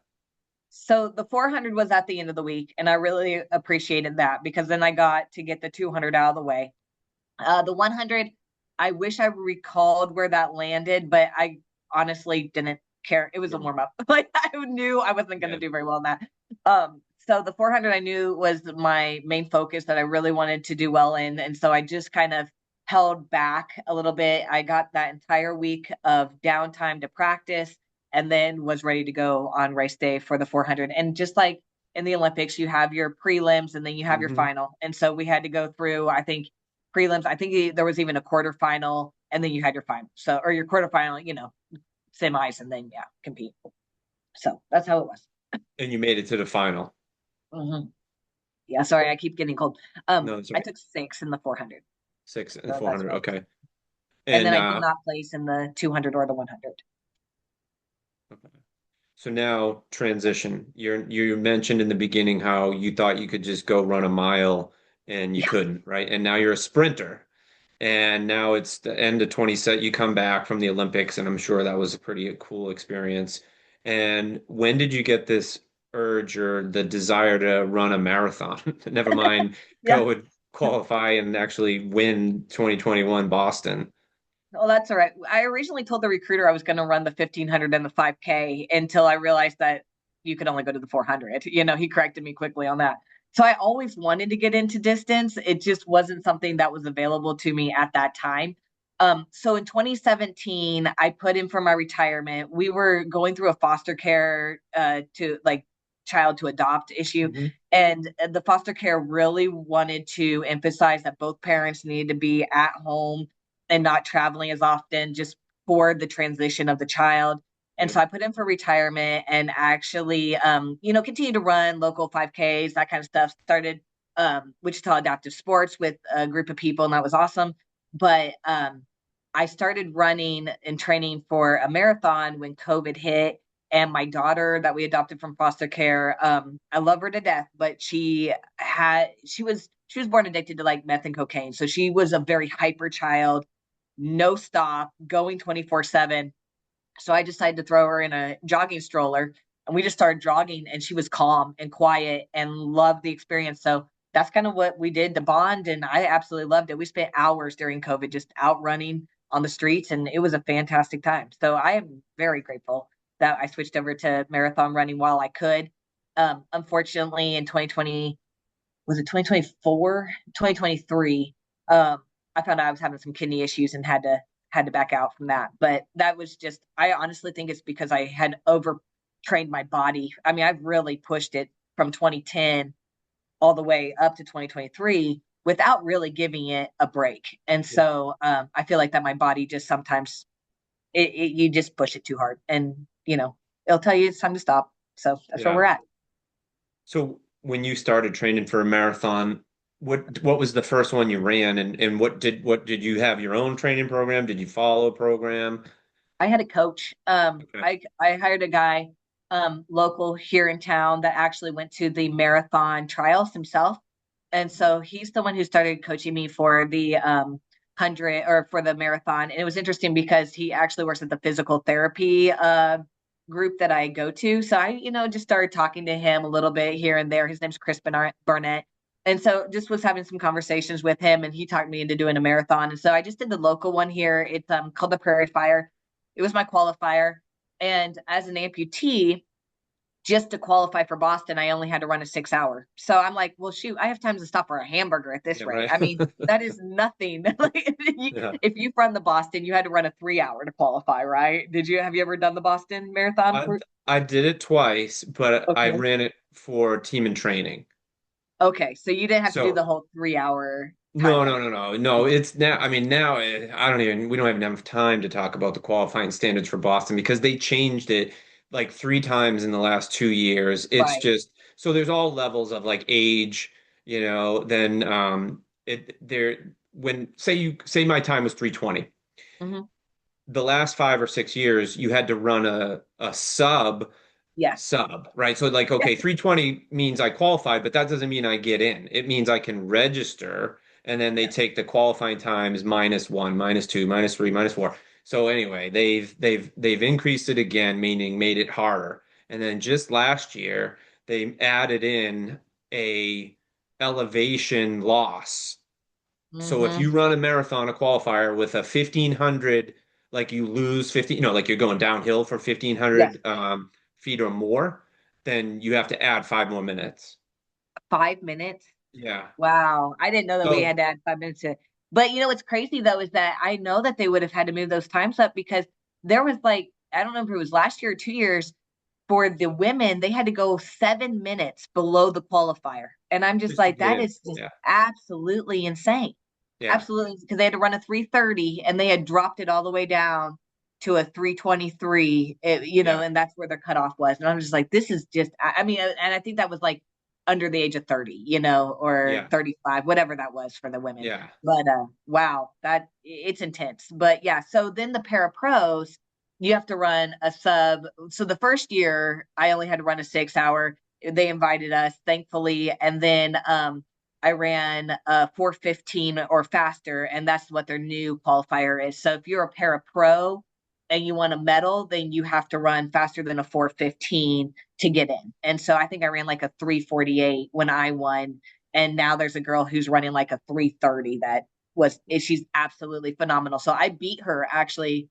So the 400 was at the end of the week, and I really appreciated that because then I got to get the 200 out of the way. The 100, I wish I recalled where that landed, but I honestly didn't care. It was a warm up. Like, I knew I wasn't going to Yeah. do very well in that. So the 400 I knew was my main focus that I really wanted to do well in, and so I just kind of held back a little bit. I got that entire week of downtime to practice, and then was ready to go on race day for the 400. And just like in the Olympics, you have your prelims and then you have your Hmm. final. And so we had to go through, I think, prelims. I think there was even a quarterfinal, and then you had your final. So, or your quarterfinal, semis, and then yeah, compete. So that's how it was. And you made it to the final. Hmm. Yeah, sorry, I keep getting cold. No, that's I right. took 6 in the 400, 6 and so that's 400. what I did. Okay. And then And I did not place in the 200 or the 100. okay. So now transition. You mentioned in the beginning how you thought you could just go run a mile and you Yeah, couldn't, right? And now you're a sprinter. And now it's the end of 20 set. You come back from the Olympics, and I'm sure that was a pretty cool experience. And when did you get this urge or the desire to run a marathon? Never mind yeah. go and qualify and actually win 2021 Boston. Well, that's all right. I originally told the recruiter I was going to run the 1500 and the 5K until I realized that you could only go to the 400. He corrected me quickly on that. So I always wanted to get into distance. It just wasn't something that was available to me at that time. So in 2017, I put in for my retirement. We were going through a foster care to like child to adopt issue. Hmm. And the foster care really wanted to emphasize that both parents needed to be at home and not traveling as often, just for the transition of the child. And Yeah. so I put in for retirement and actually, continue to run local 5Ks, that kind of stuff. Started Wichita Adaptive Sports with a group of people, and that was awesome. But I started running and training for a marathon when COVID hit. And my daughter that we adopted from foster care, I love her to death, but she was born addicted to like meth and cocaine. So she was a very hyper child, no stop, going 24/7. So I decided to throw her in a jogging stroller, and we just started jogging, and she was calm and quiet and loved the experience. So that's kind of what we did to bond. And I absolutely loved it. We spent hours during COVID just out running on the streets, and it was a fantastic time. So I am very grateful that I switched over to marathon running while I could. Unfortunately, in 2020, was it 2024, 2023, I found out I was having some kidney issues and had to back out from that. But that was just, I honestly think it's because I had overtrained my body. I mean, I've really pushed it from 2010 all the way up to 2023 without really giving it a break. And Yeah. so I feel like that my body just sometimes you just push it too hard, and it'll tell you it's time to stop. So that's where Yeah. we're at. So when you started training for a marathon, what was the first one you ran, and what did you have your own training program? Did you follow a program? I had a coach. Okay. I hired a guy local here in town that actually went to the marathon trials himself, and so he's the one who started coaching me for the 100 or for the marathon. And it was interesting because he actually works at the physical therapy group that I go to. So I just started talking to him a little bit here and there. His name's Chris Barnett. And so just was having some conversations with him and he talked me into doing a marathon. And so I just did the local one here. It's called the Prairie Fire. It was my qualifier. And as an amputee, just to qualify for Boston, I only had to run a 6 hour. So I'm like, well, shoot, I have time to stop for a hamburger at this Yeah, rate. right. I mean, that is nothing. Like, Yeah. if you run the Boston, you had to run a 3 hour to qualify, right? Have you ever done the Boston Marathon I for? I did it twice, but I Okay. ran it for team and training. Okay. So you didn't have to do the So whole 3 hour time no, no, limit. no, no, no. It's now. I mean, now I don't even. We don't have enough time to talk about the qualifying standards for Boston because they changed it like three times in the last 2 years. It's Right. just so there's all levels of like age, then it there when say my time was 3:20. Hmm. The last 5 or 6 years, you had to run a Yes. sub, right? So like, Yes. okay, 320 means I qualified, but that doesn't mean I get in. It means I can register, and then they Yes. take the qualifying times -1, -2, -3, -4. So anyway, they've increased it again, meaning made it harder. And then just last year, they added in a elevation loss. So if Hmm. you run a marathon, a qualifier with a 1500, like you lose 50, like you're going downhill for Yes. 1500 feet or more, then you have to add 5 more minutes. 5 minutes. Yeah. Wow. I didn't know that we So had to add 5 minutes to, but what's crazy though is that I know that they would have had to move those times up because there was like, I don't know if it was last year or 2 years for the women, they had to go 7 minutes below the qualifier. And I'm just just to like, get that in. is just Yeah. absolutely insane. Yeah. Absolutely. Because they had to run a 3:30 and they had dropped it all the way down to a 3:23, Yeah. and that's where their cutoff was. And I'm just like, this is just, I mean, and I think that was like under the age of 30, or Yeah. 35, whatever that was for the women. Yeah. But wow, that it's intense. But yeah, so then the para pros, you have to run a sub. So the first year, I only had to run a 6 hour. They invited us, thankfully, and then I ran 4:15 or faster, and that's what their new qualifier is. So if you're a para pro and you want a medal, then you have to run faster than a 4:15 to get in. And so I think I ran like a 3:48 when I won. And now there's a girl who's running like a 3:30 she's absolutely phenomenal. So I beat her actually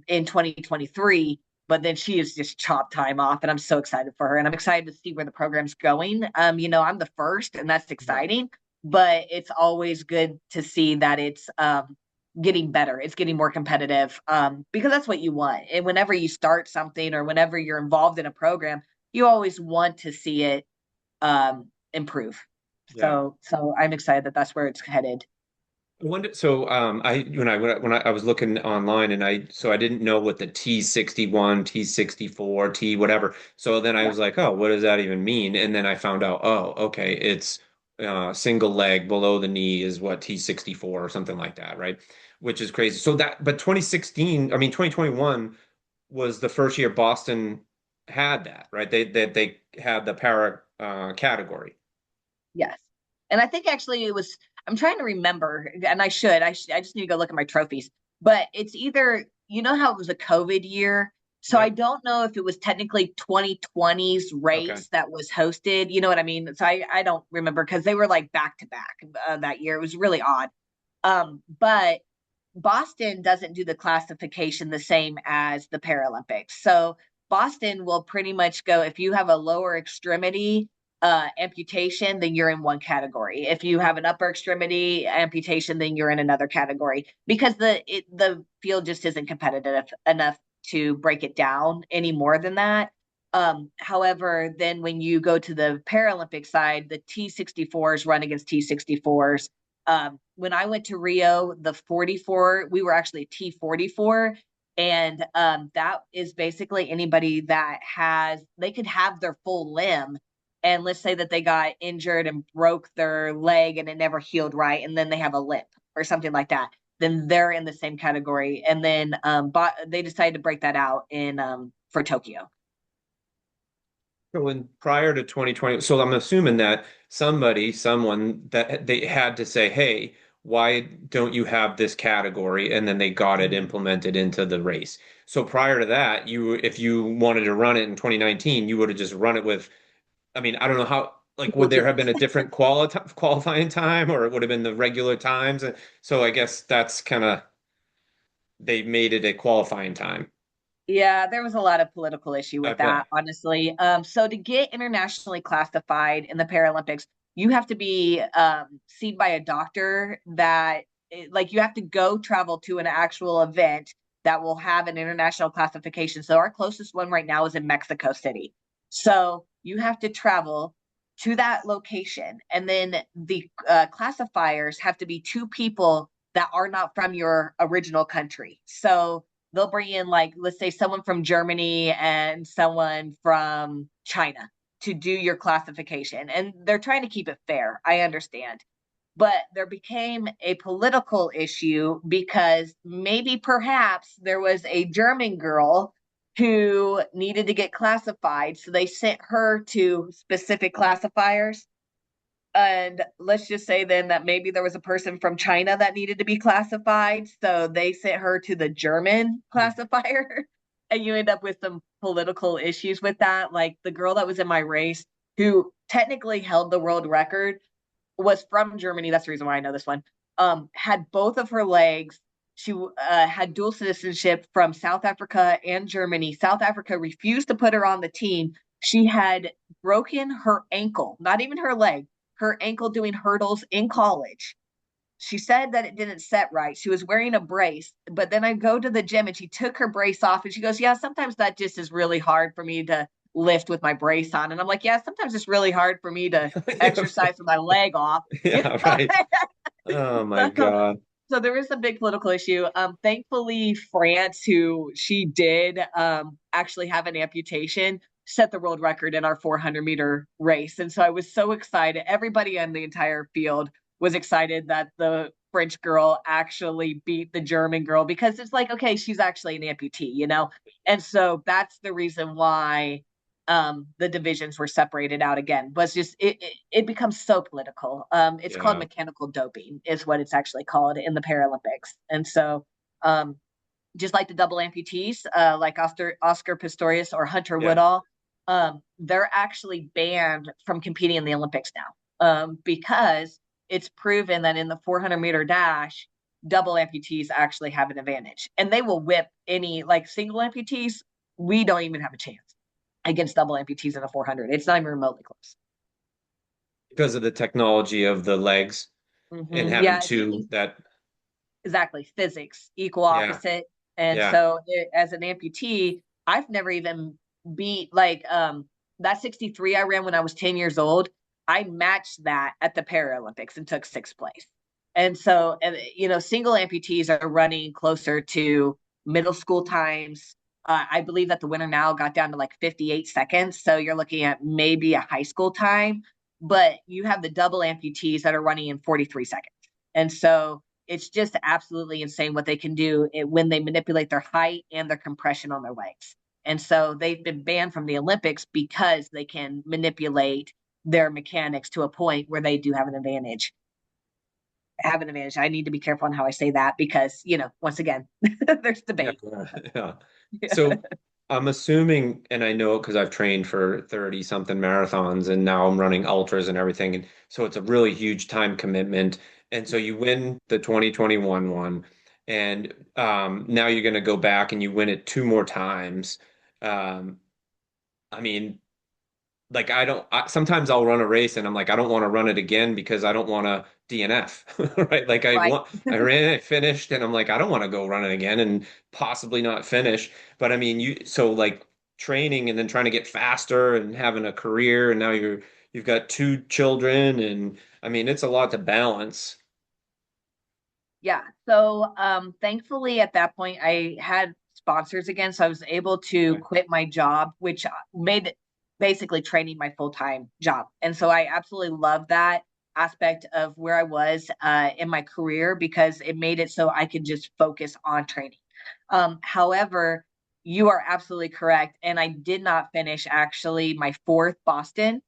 in 2023, but then she has just chopped time off and I'm so excited for her and I'm excited to see where the program's going. I'm the first and that's Yeah. exciting, but it's always good to see that it's getting better. It's getting more competitive, because that's what you want. And whenever you start something or whenever you're involved in a program, you always want to see it improve. Yeah. So I'm excited that that's where it's headed. I wonder, so I was looking online and I didn't know what the T61, T64, T whatever. So then I Yeah. was like, oh, what does that even mean? And then I found out, oh, okay, it's single leg below the knee is what T64 or something like that, right? Which is crazy. But 2016, I mean 2021 was the first year Boston had that, right? They had the para category. Yes. And I think actually I'm trying to remember, and I just need to go look at my trophies, but it's either, how it was a COVID year. So I Yep. don't know if it was technically 2020's Okay. race that was hosted. You know what I mean? So I don't remember because they were like back to back that year. It was really odd. But Boston doesn't do the classification the same as the Paralympics. So Boston will pretty much go if you have a lower extremity amputation, then you're in one category. If you have an upper extremity amputation, then you're in another category because the field just isn't competitive enough to break it down any more than that. However, then when you go to the Paralympic side, the T64s run against T64s. When I went to Rio, the 44, we were actually T44. And that is basically anybody that they could have their full limb. And let's say that they got injured and broke their leg and it never healed right. And then they have a limp or something like that. Then they're in the same category. And then they decided to break that out for Tokyo. So when prior to 2020, so I'm assuming that someone that they had to say, hey, why don't you have this category? And then they got it implemented into the race. So prior to that, if you wanted to run it in 2019, you would have just run it with, I mean, I don't know how. like would People there do. have been a different qualifying time, or it would have been the regular times? And so I guess that's kind of they made it a qualifying time. Yeah, there was a lot of political issue I with that, bet. honestly. So to get internationally classified in the Paralympics, you have to be seen by a doctor that, like, you have to go travel to an actual event that will have an international classification. So our closest one right now is in Mexico City. So you have to travel to that location, and then the classifiers have to be two people that are not from your original country. So they'll bring in, like, let's say someone from Germany and someone from China to do your classification. And they're trying to keep it fair. I understand. But there became a political issue because maybe perhaps there was a German girl who needed to get classified. So they sent her to specific classifiers, and let's just say then that maybe there was a person from China that needed to be classified. So they sent her to the German classifier. And you end up with some political issues with that. Like the girl that was in my race, who technically held the world record, was from Germany. That's the reason why I know this one. Had both of her legs. She had dual citizenship from South Africa and Germany. South Africa refused to put her on the team. She had broken her ankle, not even her leg, her ankle doing hurdles in college. She said that it didn't set right. She was wearing a brace, but then I go to the gym and she took her brace off and she goes, "Yeah, sometimes that just is really hard for me to lift with my brace on." And I'm like, "Yeah, sometimes it's really hard for me to exercise with my leg off." You Yeah, know? right. Oh my so, God. so there is a big political issue. Thankfully, France, who she did actually have an amputation, set the world record in our 400-meter race. And so I was so excited. Everybody on the entire field was excited that the French girl actually beat the German girl, because it's like, okay, she's actually an amputee, you know? And so that's the reason why the divisions were separated out again. Was just it becomes so political. It's called Yeah. mechanical doping, is what it's actually called in the Paralympics. And so um, just like the double amputees, like Oscar Pistorius or Hunter Yeah. Woodall, they're actually banned from competing in the Olympics now, because it's proven that in the 400-meter dash, double amputees actually have an advantage, and they will whip any, like, single amputees. We don't even have a chance against double amputees in a 400. It's not even remotely close. Because of the technology of the legs and having Yeah, it's two that, exactly physics, equal yeah, opposite. And yeah. so as an amputee, I've never even beat, like, that 63 I ran when I was 10 years old. I matched that at the Paralympics and took sixth place. And so, and, single amputees are running closer to middle school times. I believe that the winner now got down to like 58 seconds. So you're looking at maybe a high school time, but you have the double amputees that are running in 43 seconds. And so it's just absolutely insane what they can do when they manipulate their height and their compression on their legs. And so they've been banned from the Olympics because they can manipulate their mechanics to a point where they do have an advantage. Have an advantage. I need to be careful on how I say that because, once again, there's Yeah. debate. Yeah. So I'm assuming, and I know it because I've trained for 30 something marathons and now I'm running ultras and everything. And so it's a really huge time commitment. And so you win the 2021 one, and now you're going to go back and you win it two more times. Um, I mean, like sometimes I'll run a race and I'm like, I don't want to run it again because I don't want to DNF, right? Like Right. I ran it, finished, and I'm like, I don't want to go run it again and possibly not finish. But I mean, so like training and then trying to get faster and having a career, and now you've got two children, and I mean, it's a lot to balance. Yeah. So thankfully at that point I had sponsors again. So I was able to Okay. quit my job, which made basically training my full-time job. And so I absolutely love that aspect of where I was in my career, because it made it so I could just focus on training. However, you are absolutely correct. And I did not finish actually my fourth Boston,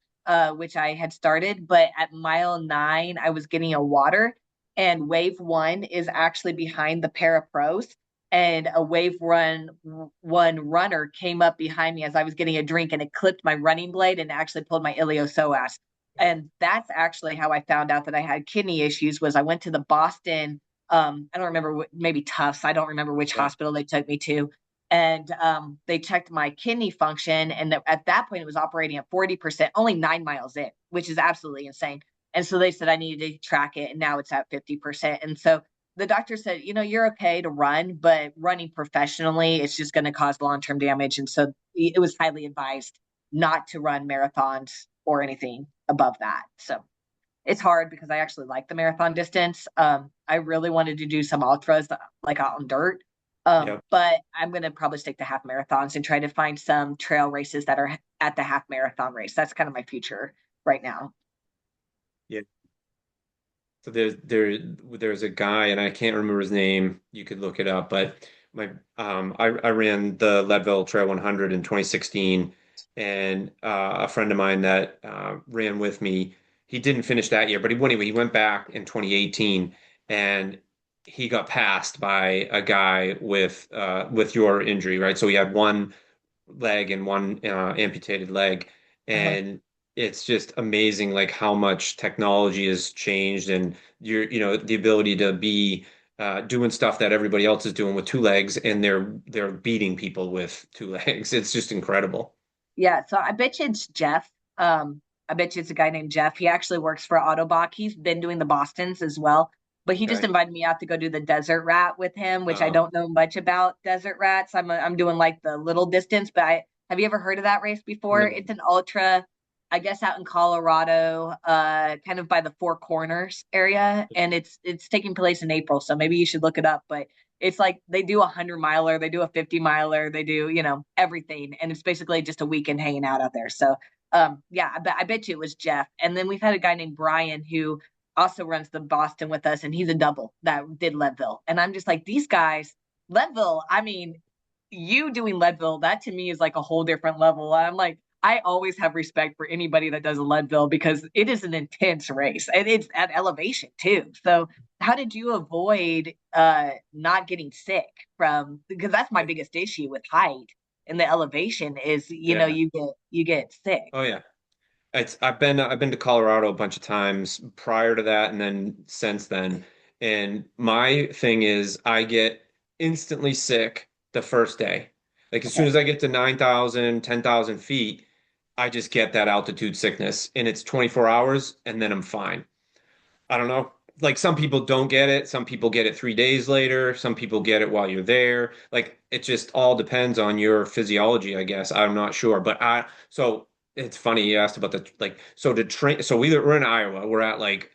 which I had started, but at mile 9, I was getting a water, and wave one is actually behind the para pros. And a one runner came up behind me as I was getting a drink, and it clipped my running blade and actually pulled my iliopsoas. And that's actually how I found out that I had kidney issues was I went to the Boston, I don't remember, maybe Tufts. I don't remember which Yeah. hospital they took me to. And they checked my kidney function. And at that point, it was operating at 40%, only 9 miles in, which is absolutely insane. And so they said I needed to track it. And now it's at 50%. And so the doctor said, you're okay to run, but running professionally, it's just going to cause long-term damage. And so it was highly advised not to run marathons or anything above that. So it's hard because I actually like the marathon distance. I really wanted to do some ultras like out on dirt. Yeah. But I'm going to probably stick to half marathons and try to find some trail races that are at the half marathon race. That's kind of my future right now. Yeah. So there's a guy, and I can't remember his name. You could look it up, but I ran the Leadville Trail 100 in 2016, and a friend of mine that ran with me, he didn't finish that year, but he went back in 2018, and he got passed by a guy with your injury, right? So he had one leg and one amputated leg. Uh-huh. And it's just amazing like how much technology has changed and the ability to be doing stuff that everybody else is doing with two legs and they're beating people with two legs. It's just incredible. Yeah, so I bet you it's Jeff. I bet you it's a guy named Jeff. He actually works for Autobach. He's been doing the Bostons as well, but he just Okay. invited me out to go do the desert rat with him, which I Um, don't know much about desert rats. I'm doing like the little distance, but have you ever heard of that race before? no. It's an ultra, I guess out in Colorado, kind of by the Four Corners area, and it's taking place in April, so maybe you should look it up. But it's like they do a 100 miler, they do a 50 miler, they do, everything. And it's basically just a weekend hanging out there. So, yeah, I bet you it was Jeff. And then we've had a guy named Brian who also runs the Boston with us, and he's a double that did Leadville. And I'm just like, these guys, Leadville, I mean, you doing Leadville, that to me is like a whole different level. I'm like, I always have respect for anybody that does a Leadville because it is an intense race and it's at elevation too. So how did you avoid not getting sick from because that's my biggest issue with height and the elevation is Yeah. you get sick. Oh yeah. I've been to Colorado a bunch of times prior to that and then since then. And my thing is I get instantly sick the first day. Like as soon Okay. as I get to 9,000, 10,000 feet, I just get that altitude sickness and it's 24 hours and then I'm fine. I don't know. Like some people don't get it. Some people get it 3 days later. Some people get it while you're there. Like it just all depends on your physiology, I guess. I'm not sure. So it's funny you asked about the like, so to train, so we're in Iowa. We're at like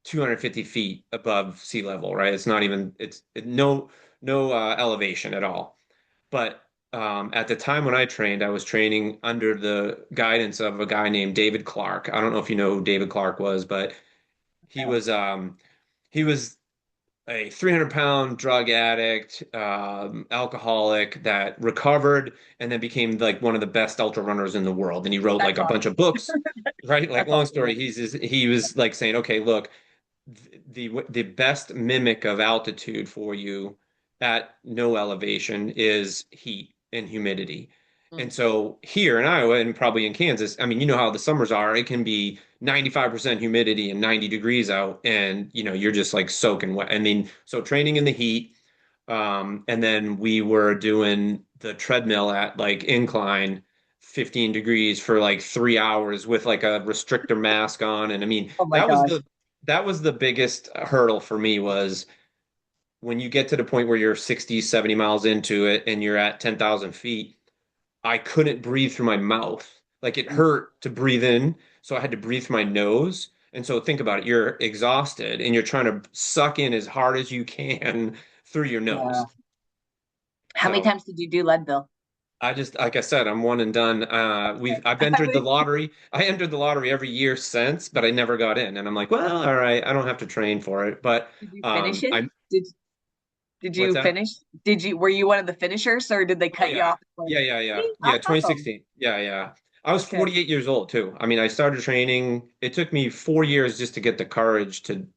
250 feet above sea level, right? It's not even, no elevation at all. But at the time when I trained, I was training under the guidance of a guy named David Clark. I don't know if you know who David Clark was, but he No. was um he was a 300-pound drug addict, alcoholic that recovered and then became like one of the best ultra runners in the world. And he wrote like That's a bunch of awesome. books, right? Like That's long awesome. story, he was like saying, okay, look, the best mimic of altitude for you at no elevation is heat and humidity. And Mm, so here in Iowa and probably in Kansas, I mean, you know how the summers are. It can be 95% humidity and 90 degrees out, and you're just like soaking wet. I mean, so training in the heat, and then we were doing the treadmill at like incline 15 degrees for like 3 hours with like a restrictor mask on. And I mean, oh my that was gosh. the biggest hurdle for me was when you get to the point where you're 60, 70 miles into it and you're at 10,000 feet, I couldn't breathe through my mouth. Like it Mm, hurt to breathe in, so I had to breathe through my nose. And so think about it, you're exhausted and you're trying to suck in as hard as you can through your yeah. nose. How many So times did you do Leadville? I just, like I said, I'm one and done. I've I entered the mean, lottery. I entered the lottery every year since, but I never got in. And I'm like, well, all right, I don't have to train for it. But did you finish it? I'm, Did what's you that? finish? Were you one of the finishers or did they Oh cut you yeah. off? Like, Yeah, yeah, yeah. "See, Yeah, awesome. 2016. Yeah, yeah. I was Okay. 48 years old too. I mean, I started training. It took me 4 years just to get the courage to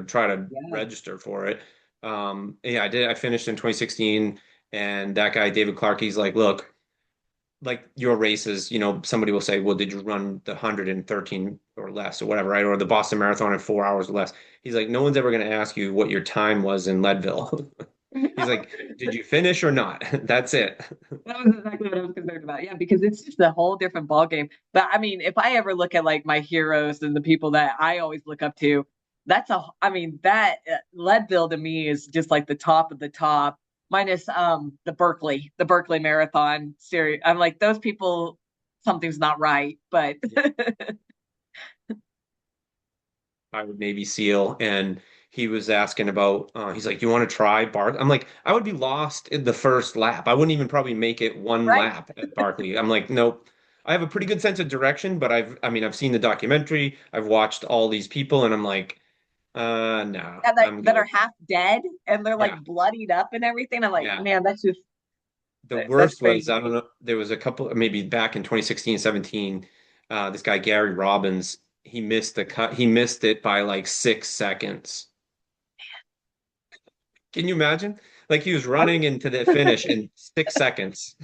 try to Yeah. register for it. Yeah, I did. I finished in 2016, and that guy, David Clark, he's like, look, like your races, somebody will say, well, did you run the 113 or less or whatever, right? Or the Boston Marathon in 4 hours or less. He's like, no one's ever going to ask you what your time was in Leadville. He's like, did you finish or not? That's it. That was exactly what I was concerned about. Yeah, because it's just a whole different ball game. But I mean, if I ever look at like my heroes and the people that I always look up to, I mean, that Leadville to me is just like the top of the top, minus the Berkeley Marathon series. I'm like, those people, something's not right. But Yeah. I would Navy SEAL, and he was asking about. He's like, "You want to try Bark?" I'm like, I would be lost in the first lap. I wouldn't even probably make it one right. lap at Barkley. I'm like, nope. I have a pretty good sense of direction, but I mean, I've seen the documentary. I've watched all these people, and I'm like, no, Yeah, I'm that are good. half dead and they're Yeah, like bloodied up and everything. I'm like, yeah. man, The that's worst was, crazy. I don't know, there was a couple, maybe back in 2016, 17, this guy, Gary Robbins, he missed the cut. He missed it by like 6 seconds. Can you imagine? Like he was running into the finish in 6 seconds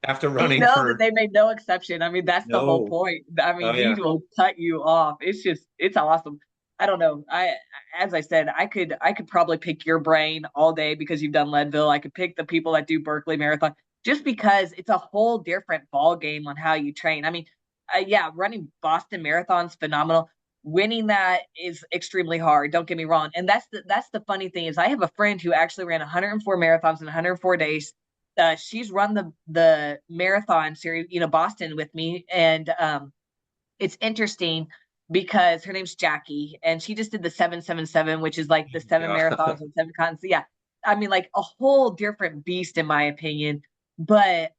after You running know that for they made no exception. I mean, that's the whole no. point. I Oh mean, he yeah. will cut you off. It's awesome. I don't know. As I said, I could probably pick your brain all day because you've done Leadville. I could pick the people that do Berkeley Marathon just because it's a whole different ball game on how you train. I mean, yeah, running Boston Marathon's phenomenal. Winning that is extremely hard. Don't get me wrong. And that's the funny thing is I have a friend who actually ran 104 marathons in 104 days. She's run the marathon series, Boston with me, and it's interesting because her name's Jackie, and she just did the 777, which is like the seven God. marathons and seven continents. Yeah, I mean, like a whole different beast in my opinion. But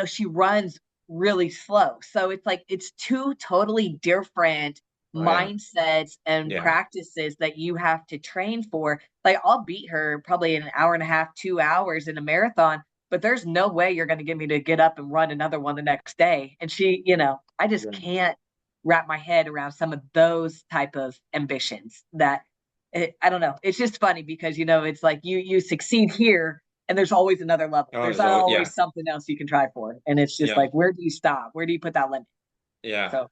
she runs really slow, so it's like it's two totally different Oh yeah. mindsets and Yeah. practices that you have to train for. Like I'll beat her probably in an hour and a half, 2 hours in a marathon, but there's no way you're going to get me to get up and run another one the next day. And I just Yeah. can't wrap my head around some of those type of ambitions I don't know. It's just funny because, it's like you succeed here and there's always another level. Oh, There's there's always, yeah. always something else you can try for. And it's just Yeah. like, where do you stop? Where do you put that limit? Yeah. So,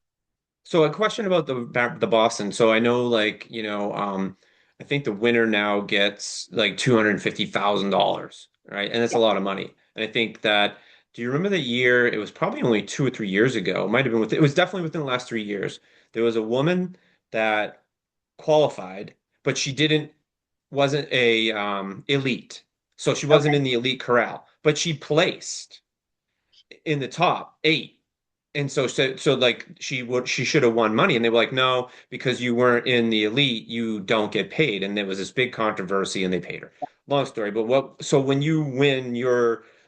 So a question about the Boston. So I know like, I think the winner now gets like $250,000, right? And that's a yeah. lot of money. And I think that do you remember the year? It was probably only 2 or 3 years ago. It might have been it was definitely within the last 3 years. There was a woman that qualified, but she didn't wasn't a elite. So she wasn't Okay. in the elite corral, but she placed in the top eight. And so like she should have won money, and they were like, no, because you weren't in the elite, you don't get paid. And there was this big controversy, and they paid her. Long story, but so when you win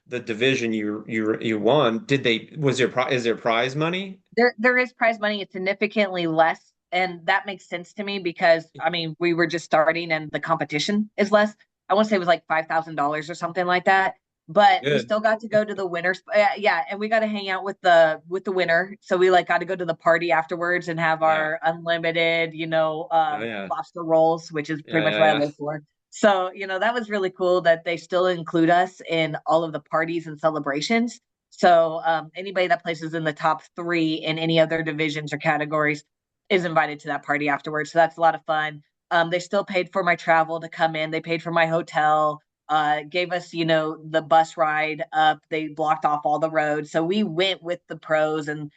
the division you won, is there prize money? There is prize money. It's significantly less. And that makes sense to me because I mean, we were just starting and the competition is less. I want to say it was like $5,000 or something like that. But we Good. still got to go to the winners. Yeah, and we got to hang out with the winner. So we like got to go to the party afterwards and have Yeah. our unlimited, Oh yeah. lobster rolls, which is Yeah, pretty much yeah, what I yeah. live for. So, that was really cool that they still include us in all of the parties and celebrations. So anybody that places in the top three in any other divisions or categories is invited to that party afterwards. So that's a lot of fun. They still paid for my travel to come in. They paid for my hotel, gave us, the bus ride up. They blocked off all the roads. So we went with the pros and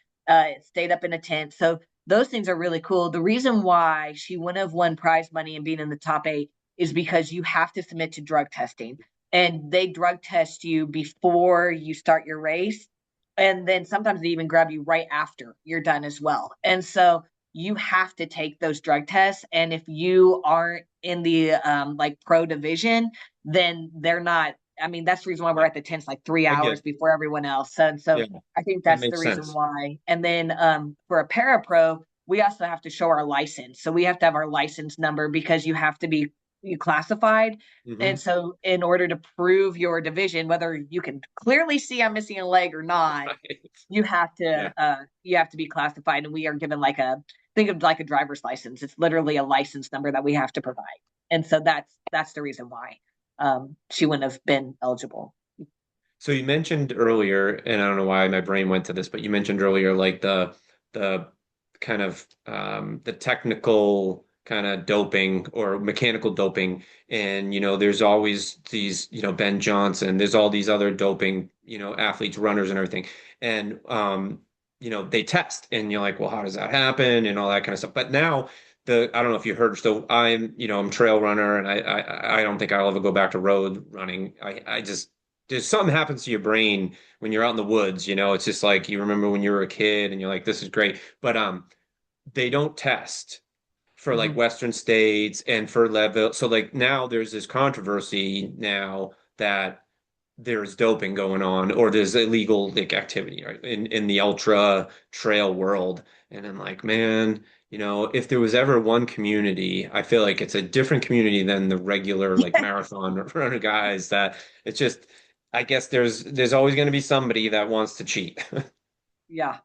stayed up in a tent. So those things are really cool. The reason why she wouldn't have won prize money and being in the top eight is because you have to submit to drug testing and they drug test you before you start your race. And then sometimes they even grab you right after you're done as well. And so you have to take those drug tests. And if you aren't in the like pro division, then they're not. I mean, that's the reason why we're Yeah. at the tents like three I hours get. before everyone else. And so Yeah, I think that that's the makes reason sense. why. And then for a para pro, we also have to show our license. So we have to have our license number because you have to be classified. And Hmm. so, in order to prove your division, whether you can clearly see I'm missing a leg or not, Right. Yeah. you have to be classified. And we are given like think of like a driver's license. It's literally a license number that we have to provide. And so that's the reason why she wouldn't have been eligible. So you mentioned earlier, and I don't know why my brain went to this, but you mentioned earlier like the kind of the technical kind of doping or mechanical doping, and there's always these Ben Johnson, there's all these other doping athletes, runners, and everything, and they test, and you're like, well, how does that happen, and all that kind of stuff. But now I don't know if you heard, so I'm trail runner, and I don't think I'll ever go back to road running. I just there's something happens to your brain when you're out in the woods, it's just like you remember when you were a kid and you're like, this is great. But they don't test for like Mhm. Western states and for level. So like now there's this controversy now that there's doping going on or there's illegal like activity, right, in the ultra trail world. And I'm like, man, if there was ever one community, I feel like it's a different community than the regular like marathon runner guys that it's just I guess there's always going to be somebody that wants to cheat. Yeah.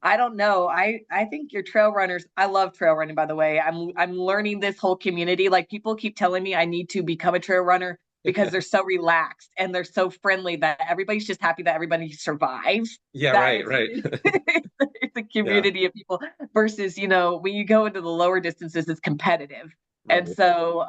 I don't know. I think your trail runners, I love trail running, by the way. I'm learning this whole community. Like people keep telling me I need to become a trail runner because they're so relaxed and they're so friendly that everybody's just happy that everybody survives. Yeah, That right, right. it's a Yeah, community of people versus, when you go into the lower distances, it's competitive. And right. so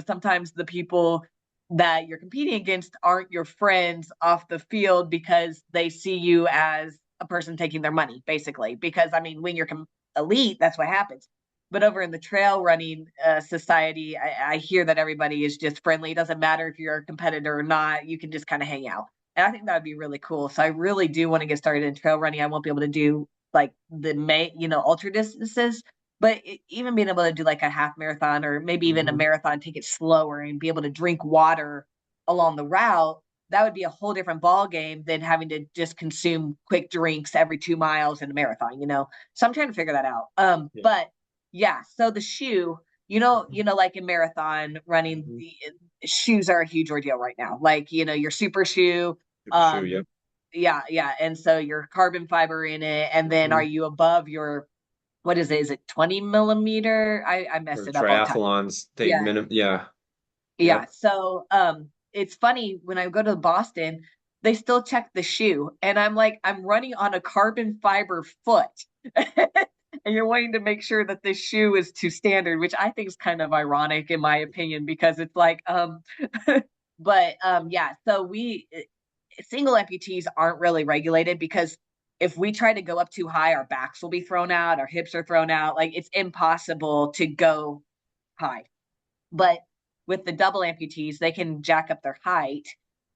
sometimes the people that you're competing against aren't your friends off the field because they see you as a person taking their money, basically. Because I mean, when you're elite, that's what happens. But over in the trail running society, I hear that everybody is just friendly. It doesn't matter if you're a competitor or not. You can just kind of hang out. And I think that would be really cool. So I really do want to get started in trail running. I won't be able to do like the ultra distances, but even being able to do like a half marathon or maybe even a Hmm. marathon, take it slower and be able to drink water along the route, that would be a whole different ball game than having to just consume quick drinks every 2 miles in a marathon. So I'm trying to figure that out. Yeah. But yeah, so the shoe, Hmm. like in marathon running, Hmm. the shoes are a huge ordeal right now. Like, your super shoe, Super shoe, um, yep. yeah, yeah. And so your carbon fiber in it, and then are Hmm. you above your what is it? Is it 20 millimeter? I For messed it up all the time. triathlons, they Yeah, yeah, yeah. yep. So it's funny when I go to Boston, they still check the shoe. And I'm like, I'm running on a carbon fiber foot. And you're wanting to make sure that this shoe is to standard, which I think is kind of ironic in my opinion, because it's like, but yeah, so we single amputees aren't really regulated because if we try to go up too high, our backs will be thrown out, our hips are thrown out. Like it's impossible to go high. But with the double amputees, they can jack up their height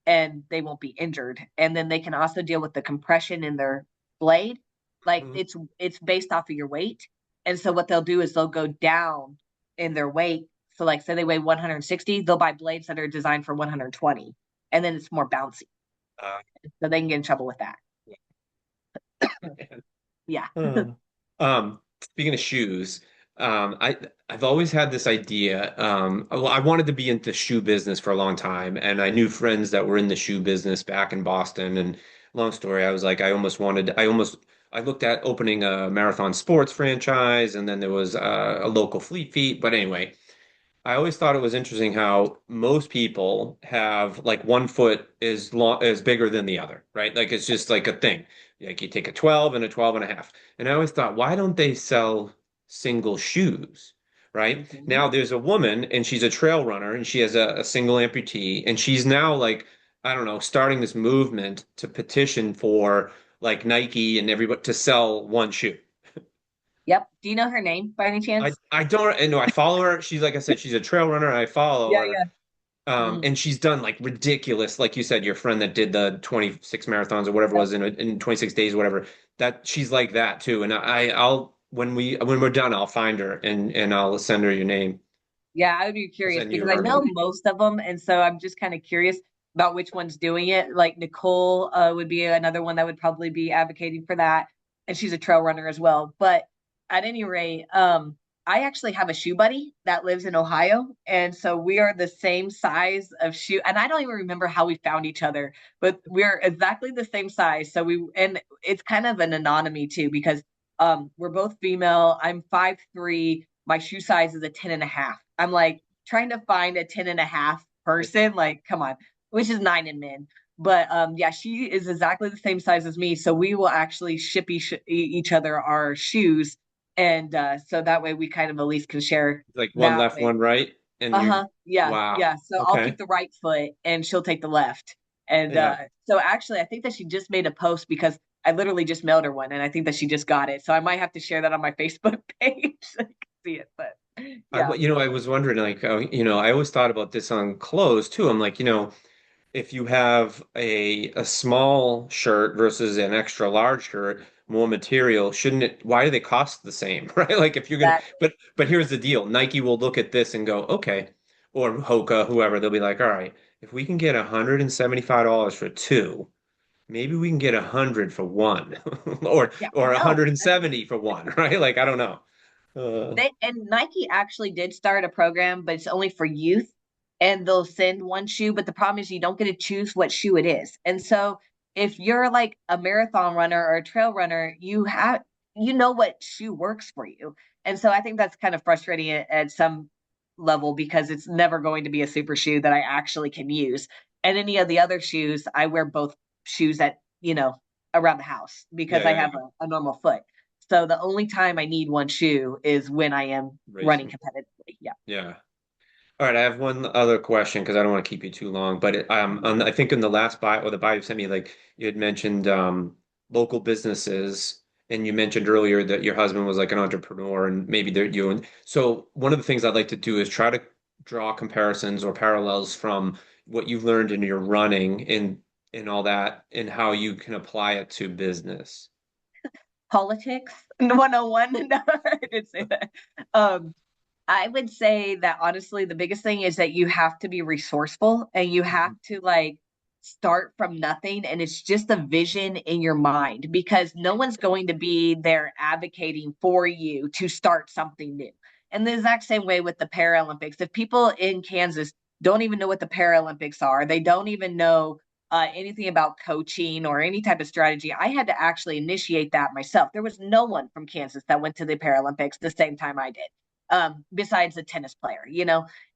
and they won't be injured. And then they can also deal with the compression in their blade. Like Mhm. it's based off of your weight. And so what they'll do is they'll go down in their weight. So like say they weigh 160, they'll buy blades that are designed for 120. And then it's more bouncy. Uh, So they can get in trouble with that. Yeah. Uh, speaking of shoes, I've always had this idea. Well, I wanted to be into shoe business for a long time, and I knew friends that were in the shoe business back in Boston. And long story, I was like, I looked at opening a marathon sports franchise, and then there was a local fleet feet. But anyway, I always thought it was interesting how most people have like one foot is bigger than the other, right? Like it's just like a thing. Like you take a 12 and a 12 and a half. And I always thought, why don't they sell single shoes? Right? Mhm. Now there's a woman and she's a trail runner and she has a single amputee and she's now like, I don't know, starting this movement to petition for like Nike and everybody to sell one shoe. Yep. Do you know her name by any chance? I don't and no, I follow her. She's like I said, she's a trail runner. I follow Yeah, her. yeah. Mhm. And she's done like ridiculous, like you said, your friend that did the 26 marathons or whatever it Yep. was in 26 days, whatever. That she's like that too. And I'll when we're done, I'll find her and I'll send her your name. Yeah, I would be I'll curious send you because I her know name. most of them, and so I'm just kind of curious about which one's doing it. Like Nicole would be another one that would probably be advocating for that, and she's a trail runner as well. But at any rate, I actually have a shoe buddy that lives in Ohio, and so we are the same size of shoe. And I don't even remember how we found each other, but we're exactly the same size. And it's kind of an anonymity too because we're both female. I'm 5'3". My shoe size is a 10 and a half. I'm like trying to find a 10 and a half person. Like, come on. which is 9 in men. But yeah, she is exactly the same size as me, so we will actually ship each other our shoes, and so that way we kind of at least can share Like one that left, way. one right, and you, Uh-huh. Yeah, wow. yeah. So I'll Okay. keep the right foot and she'll take the left. And Yeah. so actually I think that she just made a post because I literally just mailed her one and I think that she just got it. So I might have to share that on my Facebook page so you can see it. But yeah. I was wondering, like, I always thought about this on clothes too. I'm like, if you have a small shirt versus an extra large shirt, more material, shouldn't it, why do they cost the same, right? Like if you're gonna, That but here's the deal. Nike will look at this and go, okay, or Hoka, whoever, they'll be like, all right, if we can get $175 for two, maybe we can get 100 for one, or yeah, I or know. 170 for one, right? Like I don't know. They and Nike actually did start a program, but it's only for youth, and they'll send one shoe. But the problem is you don't get to choose what shoe it is. And so if you're like a marathon runner or a trail runner, you know what shoe works for you. And so I think that's kind of frustrating at some level because it's never going to be a super shoe that I actually can use. And any of the other shoes, I wear both shoes at, around the house because Yeah, I yeah, have yeah. a normal foot. So the only time I need one shoe is when I am running Racing. competitively. Yeah. Yeah. All right, I have one other question because I don't want to keep you too long. But I think in the last bio or the bio you sent me, like you had mentioned local businesses, and you mentioned earlier that your husband was like an entrepreneur, and maybe they're you. And so one of the things I'd like to do is try to draw comparisons or parallels from what you've learned in your running and all that, and how you can apply it to business. Politics 101. No, I didn't say that. Um, I would say that honestly, the biggest thing is that you have to be resourceful and you have Mhm. to like start from nothing. And it's just a vision in your mind because no one's going to be there advocating for you to start something new. And the exact same way with the Paralympics. If people in Kansas don't even know what the Paralympics are, they don't even know anything about coaching or any type of strategy. I had to actually initiate that myself. There was no one from Kansas that went to the Paralympics the same time I did besides a tennis player.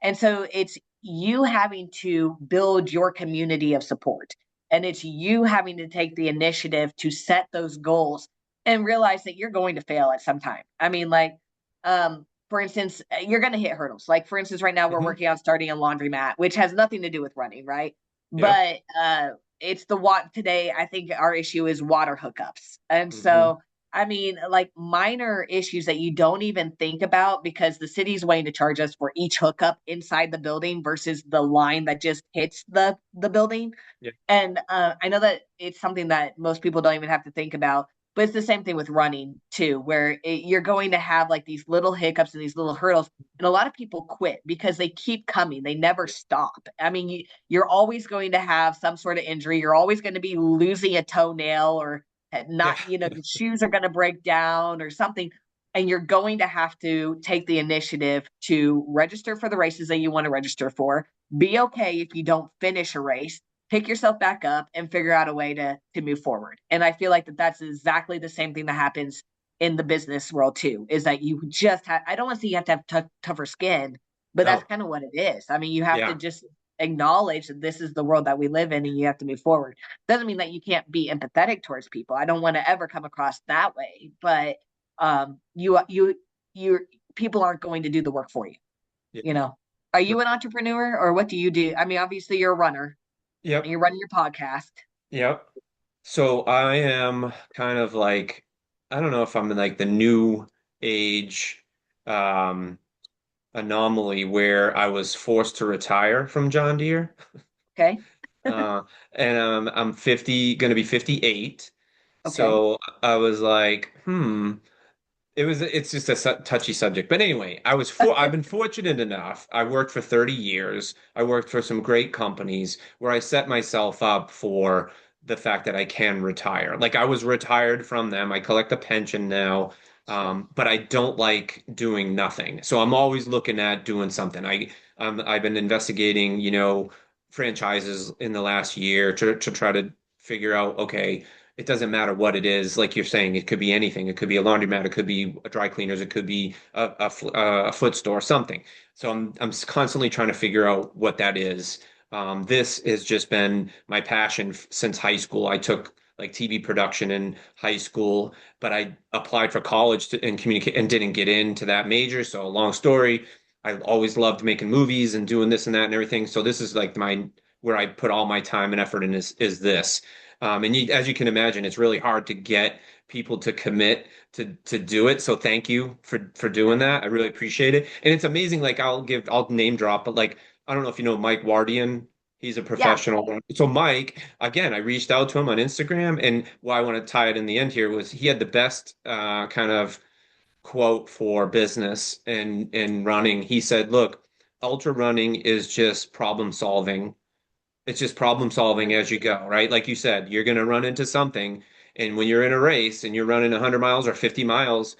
And so it's you having to build your community of support. And it's you having to take the initiative to set those goals and realize that you're going to fail at some time. I mean, like, for instance, you're going to hit hurdles. Like, for instance, right now we're Mhm. working on starting a laundromat, which has nothing to do with running, right? Yep. But it's the what today. I think our issue is water hookups. And Hmm. so I mean, like minor issues that you don't even think about because the city's waiting to charge us for each hookup inside the building versus the line that just hits the building. Yeah. And I know that it's something that most people don't even have to think about, but it's the same thing with running too, where you're going to have like these little hiccups and these little hurdles. And a lot of people quit because they keep coming. They never stop. I mean, you're always going to have some sort of injury. You're always going to be losing a toenail or Yeah. not, your shoes are going to break down or something. And you're going to have to take the initiative to register for the races that you want to register for. Be okay if you don't finish a race, pick yourself back up and figure out a way to move forward. And I feel like that's exactly the same thing that happens in the business world too, is that you just have, I don't want to say you have to have tougher skin, but that's No. kind of what it is. I mean, you have to Yeah. just acknowledge that this is the world that we live in and you have to move forward. Doesn't mean that you can't be empathetic towards people. I don't want to ever come across that way, but you people aren't going to do the work for you, Yeah. you know. Are you an entrepreneur or what do you do? I mean, obviously you're a runner and Yep. you're running your podcast. Yep. So I am kind of like, I don't know if I'm in like the new age um, anomaly where I was forced to retire from John Deere. Okay. Uh, and I'm 50, going to be 58. Okay. So I was like, it's just a touchy subject. But anyway, I've been fortunate enough. I worked for 30 years. I worked for some great companies where I set myself up for the fact that I can retire. Like I was retired from them. I collect a pension now. Sure. But I don't like doing nothing. So I'm always looking at doing something. I've been investigating, franchises in the last year to try to figure out, okay, it doesn't matter what it is. Like you're saying, it could be anything. It could be a laundromat. It could be a dry cleaners. It could be a foot store, something. So I'm constantly trying to figure out what that is. This has just been my passion since high school. I took like TV production in high school, but I applied for college and communicate and didn't get into that major. So long story, I always loved making movies and doing this and that and everything. So this is like my where I put all my time and effort in is this. As you can imagine, it's really hard to get people to commit to do it. So thank you for doing that. I really appreciate it. And it's amazing. Like I'll name drop, but like I don't know if you know Mike Wardian. He's a Yeah. professional. So Mike, again, I reached out to him on Instagram, and why I want to tie it in the end here was he had the best kind of quote for business in running. He said, "Look, ultra running is just problem solving. It's just problem solving as you go, right? Like you said, you're going to run into something, and when you're in a race and you're running 100 miles or 50 miles,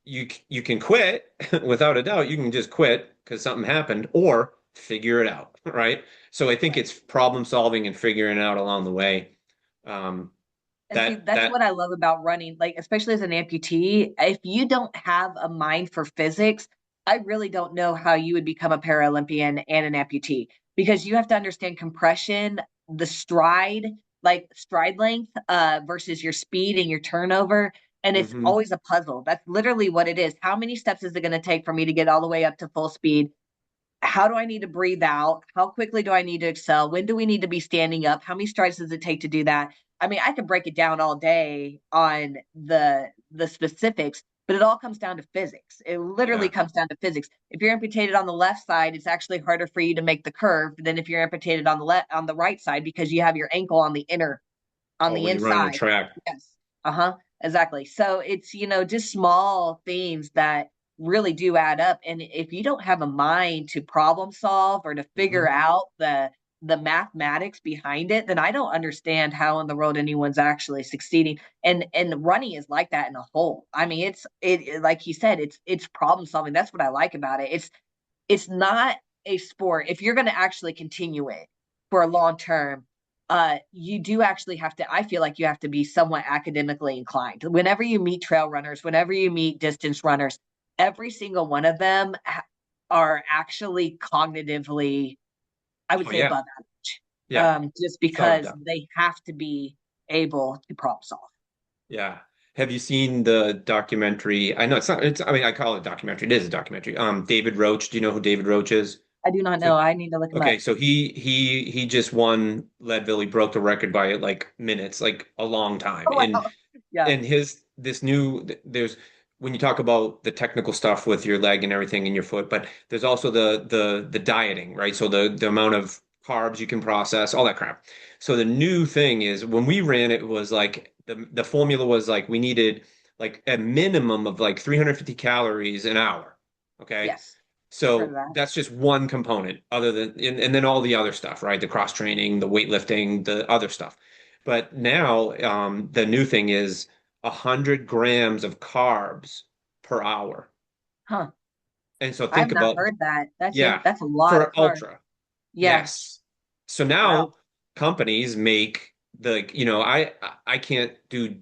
you can quit without a doubt. You can just quit because something happened, or figure it out, right? So I think Right. it's problem solving and figuring it out along the way. Um, And see, that that's that what I love about running. Like, especially as an amputee, if you don't have a mind for physics, I really don't know how you would become a Paralympian and an amputee because you have to understand compression, the stride, like stride length, versus your speed and your turnover. And it's hmm always a puzzle. That's literally what it is. How many steps is it going to take for me to get all the way up to full speed? How do I need to breathe out? How quickly do I need to excel? When do we need to be standing up? How many strides does it take to do that? I mean, I could break it down all day on the specifics, but it all comes down to physics. It literally Yeah. comes down to physics. If you're amputated on the left side, it's actually harder for you to make the curve than if you're amputated on the right side because you have your ankle on Oh, the when you run on a inside. track. Yes. Uh-huh. Exactly. So it's, just small things that really do add up. And if you don't have a mind to problem solve or to figure hmm out the mathematics behind it, then I don't understand how in the world anyone's actually succeeding. And running is like that in a whole. I mean, like he said, it's problem solving. That's what I like about it. It's not a sport. If you're going to actually continue it for a long term, you do actually have to, I feel like you have to be somewhat academically inclined. Whenever you meet trail runners, whenever you meet distance runners, every single one of them are actually cognitively, I would Oh say, yeah, above average, yeah, just without a because doubt. they have to be able to problem solve. Yeah. Have you seen the documentary? I know it's not. It's. I mean, I call it a documentary. It is a documentary. David Roach. Do you know who David Roach is? I do not So know. I need to look them okay, up. so he just won Leadville. He broke the record by like minutes, like a long time. Oh, wow. Yeah. And his this new there's when you talk about the technical stuff with your leg and everything in your foot, but there's also the dieting, right? So the amount of carbs you can process, all that crap. So the new thing is when we ran it was like the formula was like we needed like a minimum of like 350 calories an hour. Okay. Yes. I've heard of So that. that's just one component other than, and then all the other stuff, right? The cross training, the weightlifting, the other stuff. But now, the new thing is 100 grams of carbs per hour. Huh. And so I've think not about, heard that. yeah, That's a lot of for carbs. ultra. Yeah. Yes. So Wow. now companies make I can't do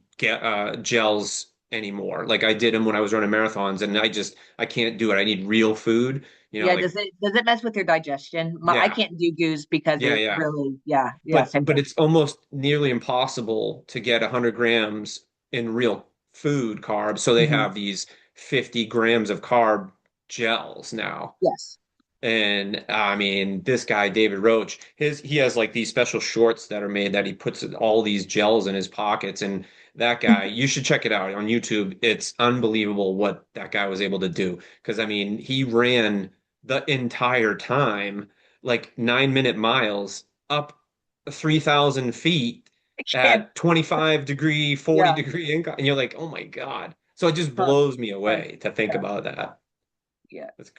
gels anymore. Like I did them when I was running marathons, and I can't do it. I need real food. Yeah, Like does it mess with your digestion? I yeah, can't do goose because yeah, it yeah. really, yeah, yeah, But same but thing. it's almost nearly impossible to get 100 grams in real food carbs. So they Hmm. have these 50 grams of carb gels now. Yes. And I mean, this guy, David Roach, he has like these special shorts that are made that he puts all these gels in his pockets. And that guy, you should check it out on YouTube. It's unbelievable what that guy was able to do. Because I mean, he ran the entire time, like 9 minute miles up 3,000 feet I can't. at 25-degree, 40 Yeah. degree incline. And you're like, oh my God. So it just Huh. blows me Huh. away to think Yeah. about that. Yeah. That's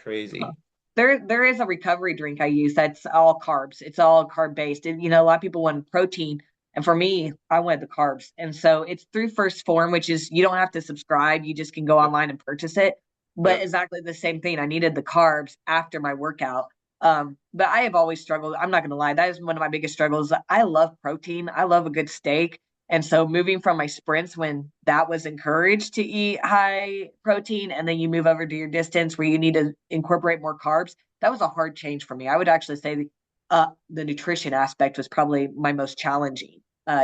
Huh. crazy. There is a recovery drink I use that's all carbs. It's all carb based. And a lot of people want protein. And for me, I wanted the carbs. And so it's through First Form, which is you don't have to subscribe. You just can go Yep. online and purchase it. But Yep. exactly the same thing. I needed the carbs after my workout. But I have always struggled. I'm not gonna lie, that is one of my biggest struggles. I love protein. I love a good steak. And so moving from my sprints when that was encouraged to eat high protein, and then you move over to your distance where you need to incorporate more carbs, that was a hard change for me. I would actually say the nutrition aspect was probably my most challenging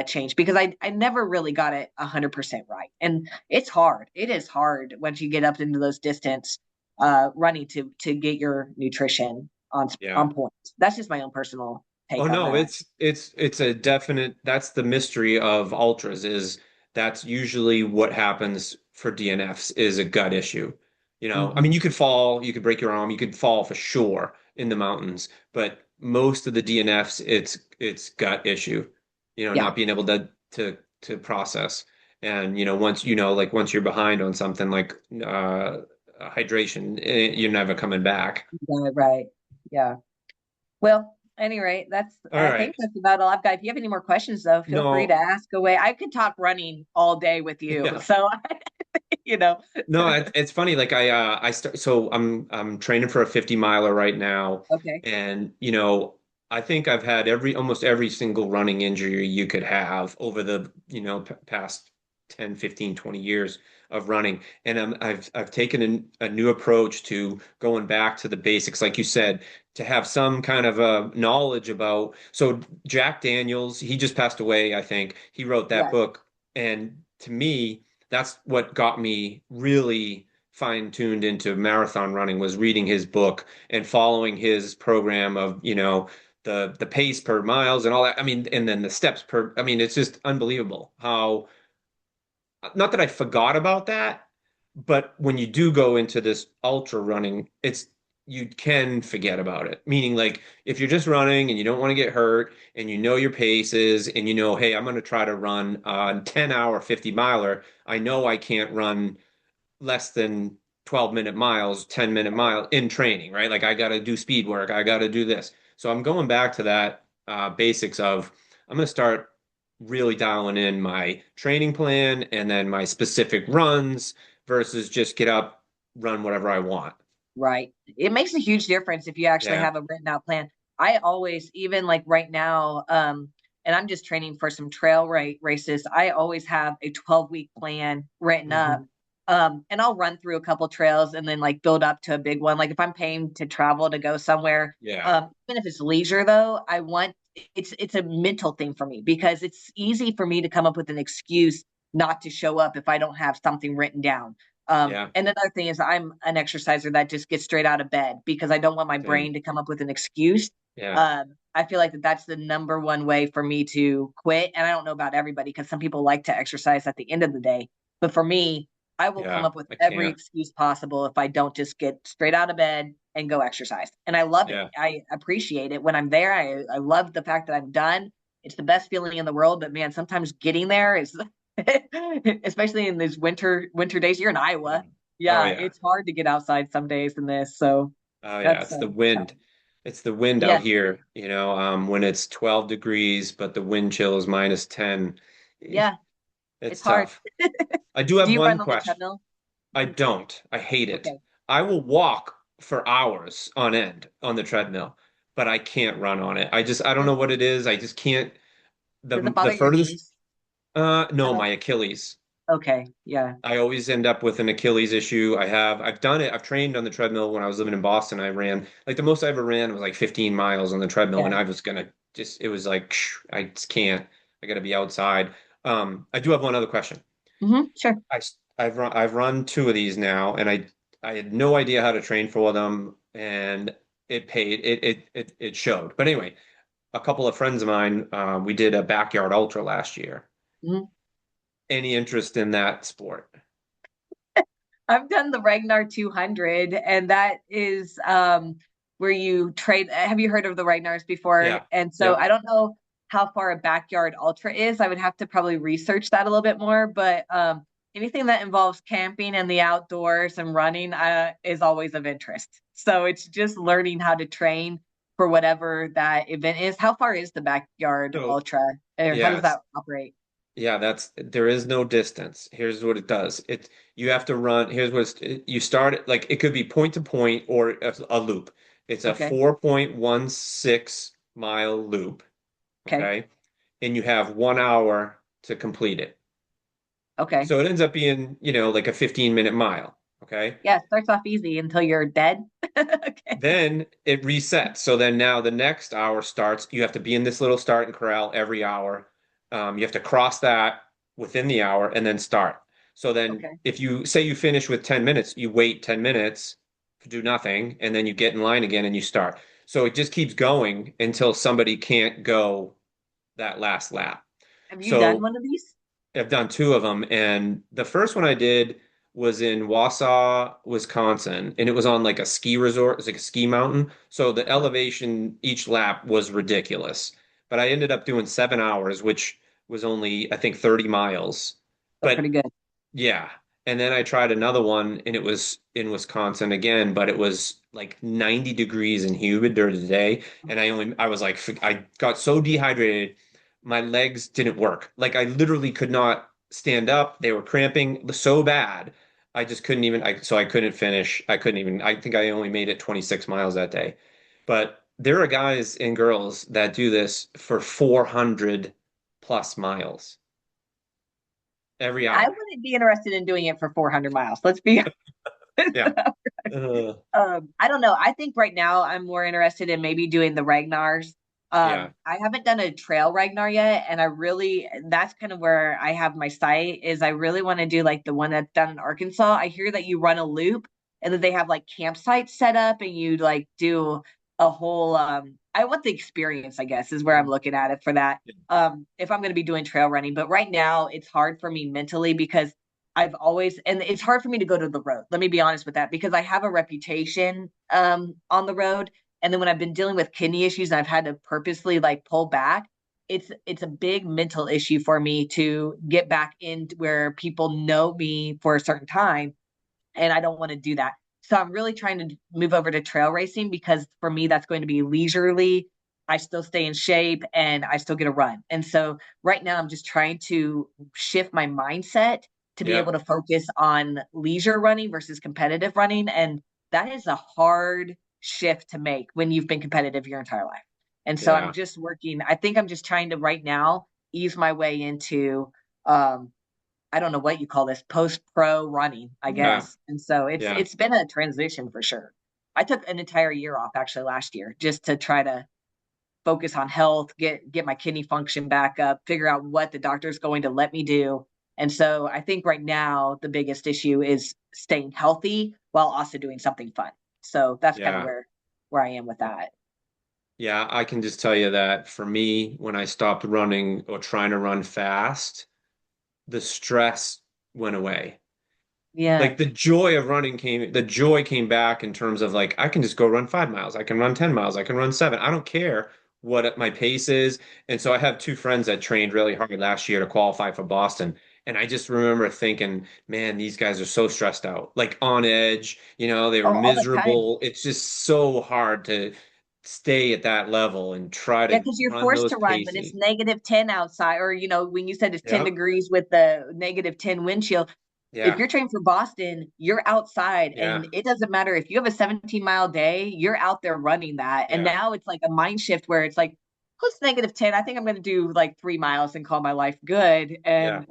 change because I never really got it 100% right. And it's hard. It is hard once you get up into those distance running to get your nutrition Yeah. on point. That's just my own personal Oh take on no, that. it's a definite that's the mystery of ultras is that's usually what happens for DNFs is a gut issue. I mean Hmm. you could fall, you could break your arm, you could fall for sure in the mountains, but most of the DNFs it's gut issue. Yeah, Not being able to process. And once like once you're behind on something like hydration, you're never coming back. right, right. Yeah. Well, any rate, that's All I right. think that's about all I've got. If you have any more questions though, feel free to No, ask away. I could talk running all day with you. yeah. So, you know. No, it's funny. Like I start. So I'm training for a 50 miler right now, Okay. and I think I've had almost every single running injury you could have over the past 10, 15, 20 years of running, and I've taken a new approach to going back to the basics, like you said, to have some kind of a knowledge about. So Jack Daniels, he just passed away. I think he wrote that Yeah. book, and to me that's what got me really fine-tuned into marathon running was reading his book and following his program of, the pace per miles and all that. I mean, and then the steps per, I mean, it's just unbelievable how, not that I forgot about that, but when you do go into this ultra running, you can forget about it. Meaning, like, if you're just running and you don't want to get hurt and you know your paces and hey, I'm going to try to run a 10-hour 50 miler. I know I can't run less than 12-minute miles, 10-minute mile in training, right? Like, I got to do speed work. I got to do this. So I'm going back to that basics of I'm going to start really dialing in my training plan and then my specific runs versus just get up, run whatever I want. Right. It makes a huge difference if you actually Yeah. have a written out plan. I always, even like right now, and I'm just training for some races. I always have a 12-week plan written up. Hmm. And I'll run through a couple trails and then like build up to a big one. Like if I'm paying to travel to go somewhere, Yeah. even if it's leisure though, I want it's a mental thing for me because it's easy for me to come up with an excuse not to show up if I don't have something written down. Yeah. And another thing is I'm an exerciser that just gets straight out of bed because I don't want my Same. brain to come up with an excuse. Yeah. I feel like that's the number one way for me to quit. And I don't know about everybody because some people like to exercise at the end of the day. But for me, I will come Yeah. up with I every can't. excuse possible if I don't just get straight out of bed and go exercise. And I love it. Yeah. I appreciate it when I'm there. I love the fact that I'm done. It's the best feeling in the world. But man, sometimes getting there is especially in these winter days. You're in Iowa. Oh Yeah, yeah. it's hard to get outside some days in this. So Oh yeah, that's it's the wind. challenge. It's the wind out Yes, here, when it's 12 degrees, but the wind chill is -10. yeah, It's it's hard. tough. I do Do have you one run on the question. treadmill? I don't. I hate it. Okay. I will walk for hours on end on the treadmill, but I can't run on it. I don't know what it is. I just can't. Does it The bother your furthest, knees no, at my all? Achilles. Okay, yeah, I always end up with an Achilles issue. I've done it. I've trained on the treadmill when I was living in Boston. I ran like the most I ever ran was like 15 miles on the treadmill, and yeah. I was gonna it was like I just can't. I gotta be outside. I do have one other question. Sure. I've run two of these now, and I had no idea how to train for them, and it showed. But anyway, a couple of friends of mine, we did a backyard ultra last year. Mhm. Any interest in that sport? I've done the Ragnar 200, and that is where you trade. Have you heard of the Ragnars before? Yeah. And so Yep. I don't know how far a backyard ultra is. I would have to probably research that a little bit more, but anything that involves camping and the outdoors and running is always of interest. So it's just learning how to train for whatever that event is. How far is the backyard So ultra, or how yeah, does that operate? there is no distance. Here's what it does. You have to run. Here's what you start it like it could be point to point or a loop. It's a Okay. 4.16-mile loop. Okay. Okay. And you have 1 hour to complete it. Okay. So it ends up being, like a 15-minute mile. Okay. Yeah, it starts off easy until you're dead. Okay. Then it resets. So then now the next hour starts. You have to be in this little starting corral every hour. You have to cross that within the hour and then start. So then Okay. if you say you finish with 10 minutes, you wait 10 minutes to do nothing, and then you get in line again and you start. So it just keeps going until somebody can't go that last lap. Have you done So one of these? I've done two of them, and the first one I did was in Wausau, Wisconsin, and it was on like a ski resort. It's like a ski mountain. So the Uh-huh. elevation each lap was ridiculous. But I ended up doing 7 hours, which was only, I think, 30 miles. So pretty But good. yeah. And then I tried another one, and it was in Wisconsin again, but it was like 90 degrees and humid during the day. And I was like, I got so dehydrated, my legs didn't work. Like I literally could not stand up. They were cramping so bad. I just couldn't even, so I couldn't finish. I couldn't even, I think I only made it 26 miles that day. But there are guys and girls that do this for 400 plus miles every I hour. wouldn't be interested in doing it for 400 miles. Let's be honest. Yeah. Uh, I don't know. I think right now I'm more interested in maybe doing the Ragnars. yeah. I haven't done a trail Ragnar yet, and I really that's kind of where I have my sight is I really want to do like the one that's done in Arkansas. I hear that you run a loop and that they have like campsites set up and you like do a whole I want the experience, I guess, is where I'm Mhm. looking at it for that. Yeah. If I'm going to be doing trail running, but right now it's hard for me mentally because I've always, and it's hard for me to go to the road. Let me be honest with that because I have a reputation on the road. And then when I've been dealing with kidney issues and I've had to purposely like pull back, it's a big mental issue for me to get back in where people know me for a certain time and I don't want to do that. So I'm really trying to move over to trail racing because for me that's going to be leisurely. I still stay in shape and I still get a run. And so right now I'm just trying to shift my mindset to be able Yep. to focus on leisure running versus competitive running and that is a hard shift to make when you've been competitive your entire life. And so I'm Yeah. just working, I think I'm just trying to right now ease my way into um I don't know what you call this, post pro running, I Yeah. guess. And so Yeah. it's been a transition for sure. I took an entire year off actually last year just to try to focus on health, get my kidney function back up, figure out what the doctor's going to let me do. And so I think right now the biggest issue is staying healthy while also doing something fun. So that's kind of Yeah. where I am with that. Yeah. I can just tell you that for me, when I stopped running or trying to run fast, the stress went away. Yeah. Like the joy came back in terms of like, I can just go run 5 miles. I can run 10 miles. I can run seven. I don't care what my pace is. And so I have two friends that trained really hard last year to qualify for Boston. And I just remember thinking, man, these guys are so stressed out, like on edge, they were Oh, all the time. miserable. It's just so hard to stay at that level and try Yeah, to because you're run forced those to run when it's paces. -10 outside, or when you said it's 10 Yep. degrees with the -10 wind chill. If Yeah. you're training for Boston, you're outside, Yeah. and it doesn't matter if you have a 17-mile day, you're out there running that. And Yeah. now it's like a mind shift where it's like, plus -10. I think I'm going to do like 3 miles and call my life good. Yeah. And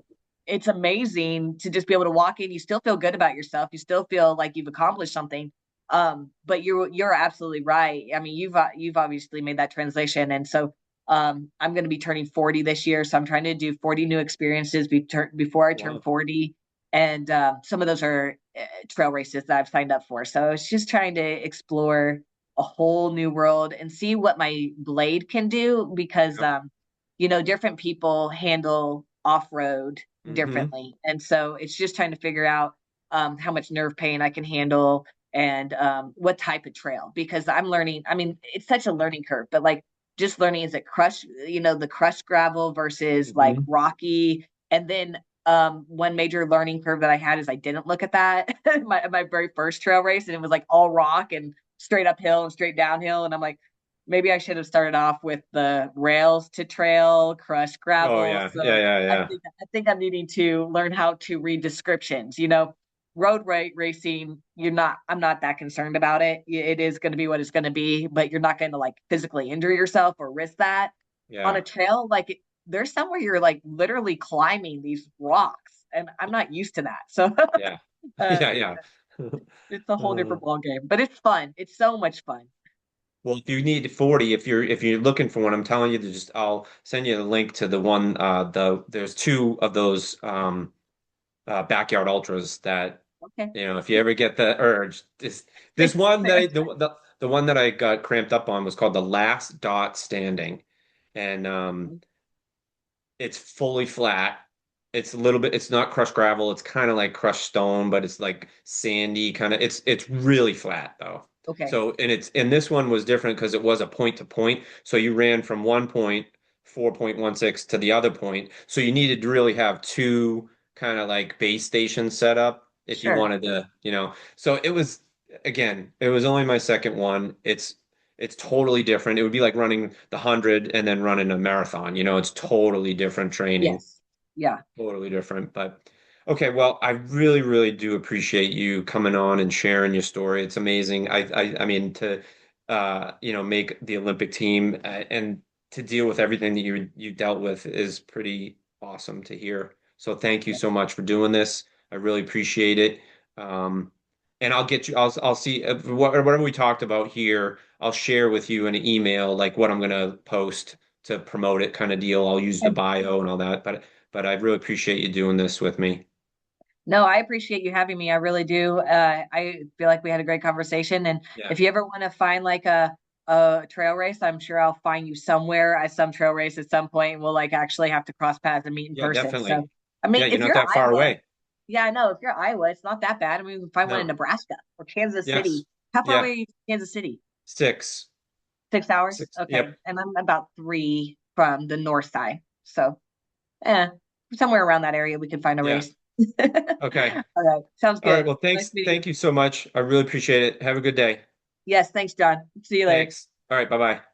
it's amazing to just be able to walk in. You still feel good about yourself. You still feel like you've accomplished something. But you're absolutely right. I mean, you've obviously made that transition, and so I'm going to be turning 40 this year. So I'm trying to do 40 new experiences before I turn Wow. 40, and some of those are trail races that I've signed up for. So it's just trying to explore a whole new world and see what my blade can do because Yep. different people handle off road Hmm. differently. And so it's just trying to figure out how much nerve pain I can handle and what type of trail because I'm learning. I mean, it's such a learning curve, but like just learning is it the crushed gravel versus like Hmm. rocky. And then one major learning curve that I had is I didn't look at that my very first trail race and it was like all rock and straight uphill and straight downhill. And I'm like, maybe I should have started off with the rails to trail, crushed Oh gravel. yeah. Yeah. So Yeah. I Yeah. think I think I'm needing to learn how to read descriptions. Road racing, I'm not that concerned about it. It is going to be what it's going to be, but you're not going to like physically injure yourself or risk that. On a Yeah. trail, like there's somewhere you're like literally climbing these rocks, and I'm not used to that. So Yeah. uh, Yeah. Yeah. It's a whole Uh, different ball game, but it's fun. It's so much fun. well, if you need 40, if you're looking for one, I'm telling you to just I'll send you a link to the one there's two of those backyard ultras that Okay. if you ever get the urge, this Thanks. one that the one that I got cramped up on was called the Last Dot Standing. And it's fully flat. It's a little bit, it's not crushed gravel. It's kind of like crushed stone, but it's like sandy kind of. It's really flat though. Okay. So and this one was different because it was a point to point. So you ran from one point, 4.16 to the other point. So you needed to really have two kind of like base stations set up if you Sure. wanted to. So it was again, it was only my second one. It's totally different. It would be like running the 100 and then running a marathon. It's totally different training, Yes. Yeah. totally different. But okay, well, I really, really do appreciate you coming on and sharing your story. It's amazing. I mean, to make the Olympic team and to deal with everything that you dealt with is pretty awesome to hear. So thank you so much for doing this. I really appreciate it. Um, and I'll get you. I'll see whatever we talked about here. I'll share with you in an email like what I'm gonna post to promote it, kind of deal. I'll use the Okay. bio and all that. But I really appreciate you doing this with me. No, I appreciate you having me. I really do. I feel like we had a great conversation. And Yeah. if you ever want to find like a trail race, I'm sure I'll find you somewhere at some trail race at some point. We'll like actually have to cross paths and meet in Yeah, person. So, definitely. I Yeah, mean, you're if not you're that far Iowa, away. yeah, I know. If you're Iowa, it's not that bad. I mean, we can find one in No. Nebraska or Kansas Yes. City. How far Yeah. away are you from Kansas City? Six. 6 hours? Six. Okay. Yep. And I'm about 3 from the north side. So, eh, somewhere around that area, we can find a Yeah. race. Okay. All right. Sounds All right. good. Well, Nice thanks. meeting you. Thank you so much. I really appreciate it. Have a good day. Yes. Thanks, John. See you later. Thanks. All right. Bye-bye.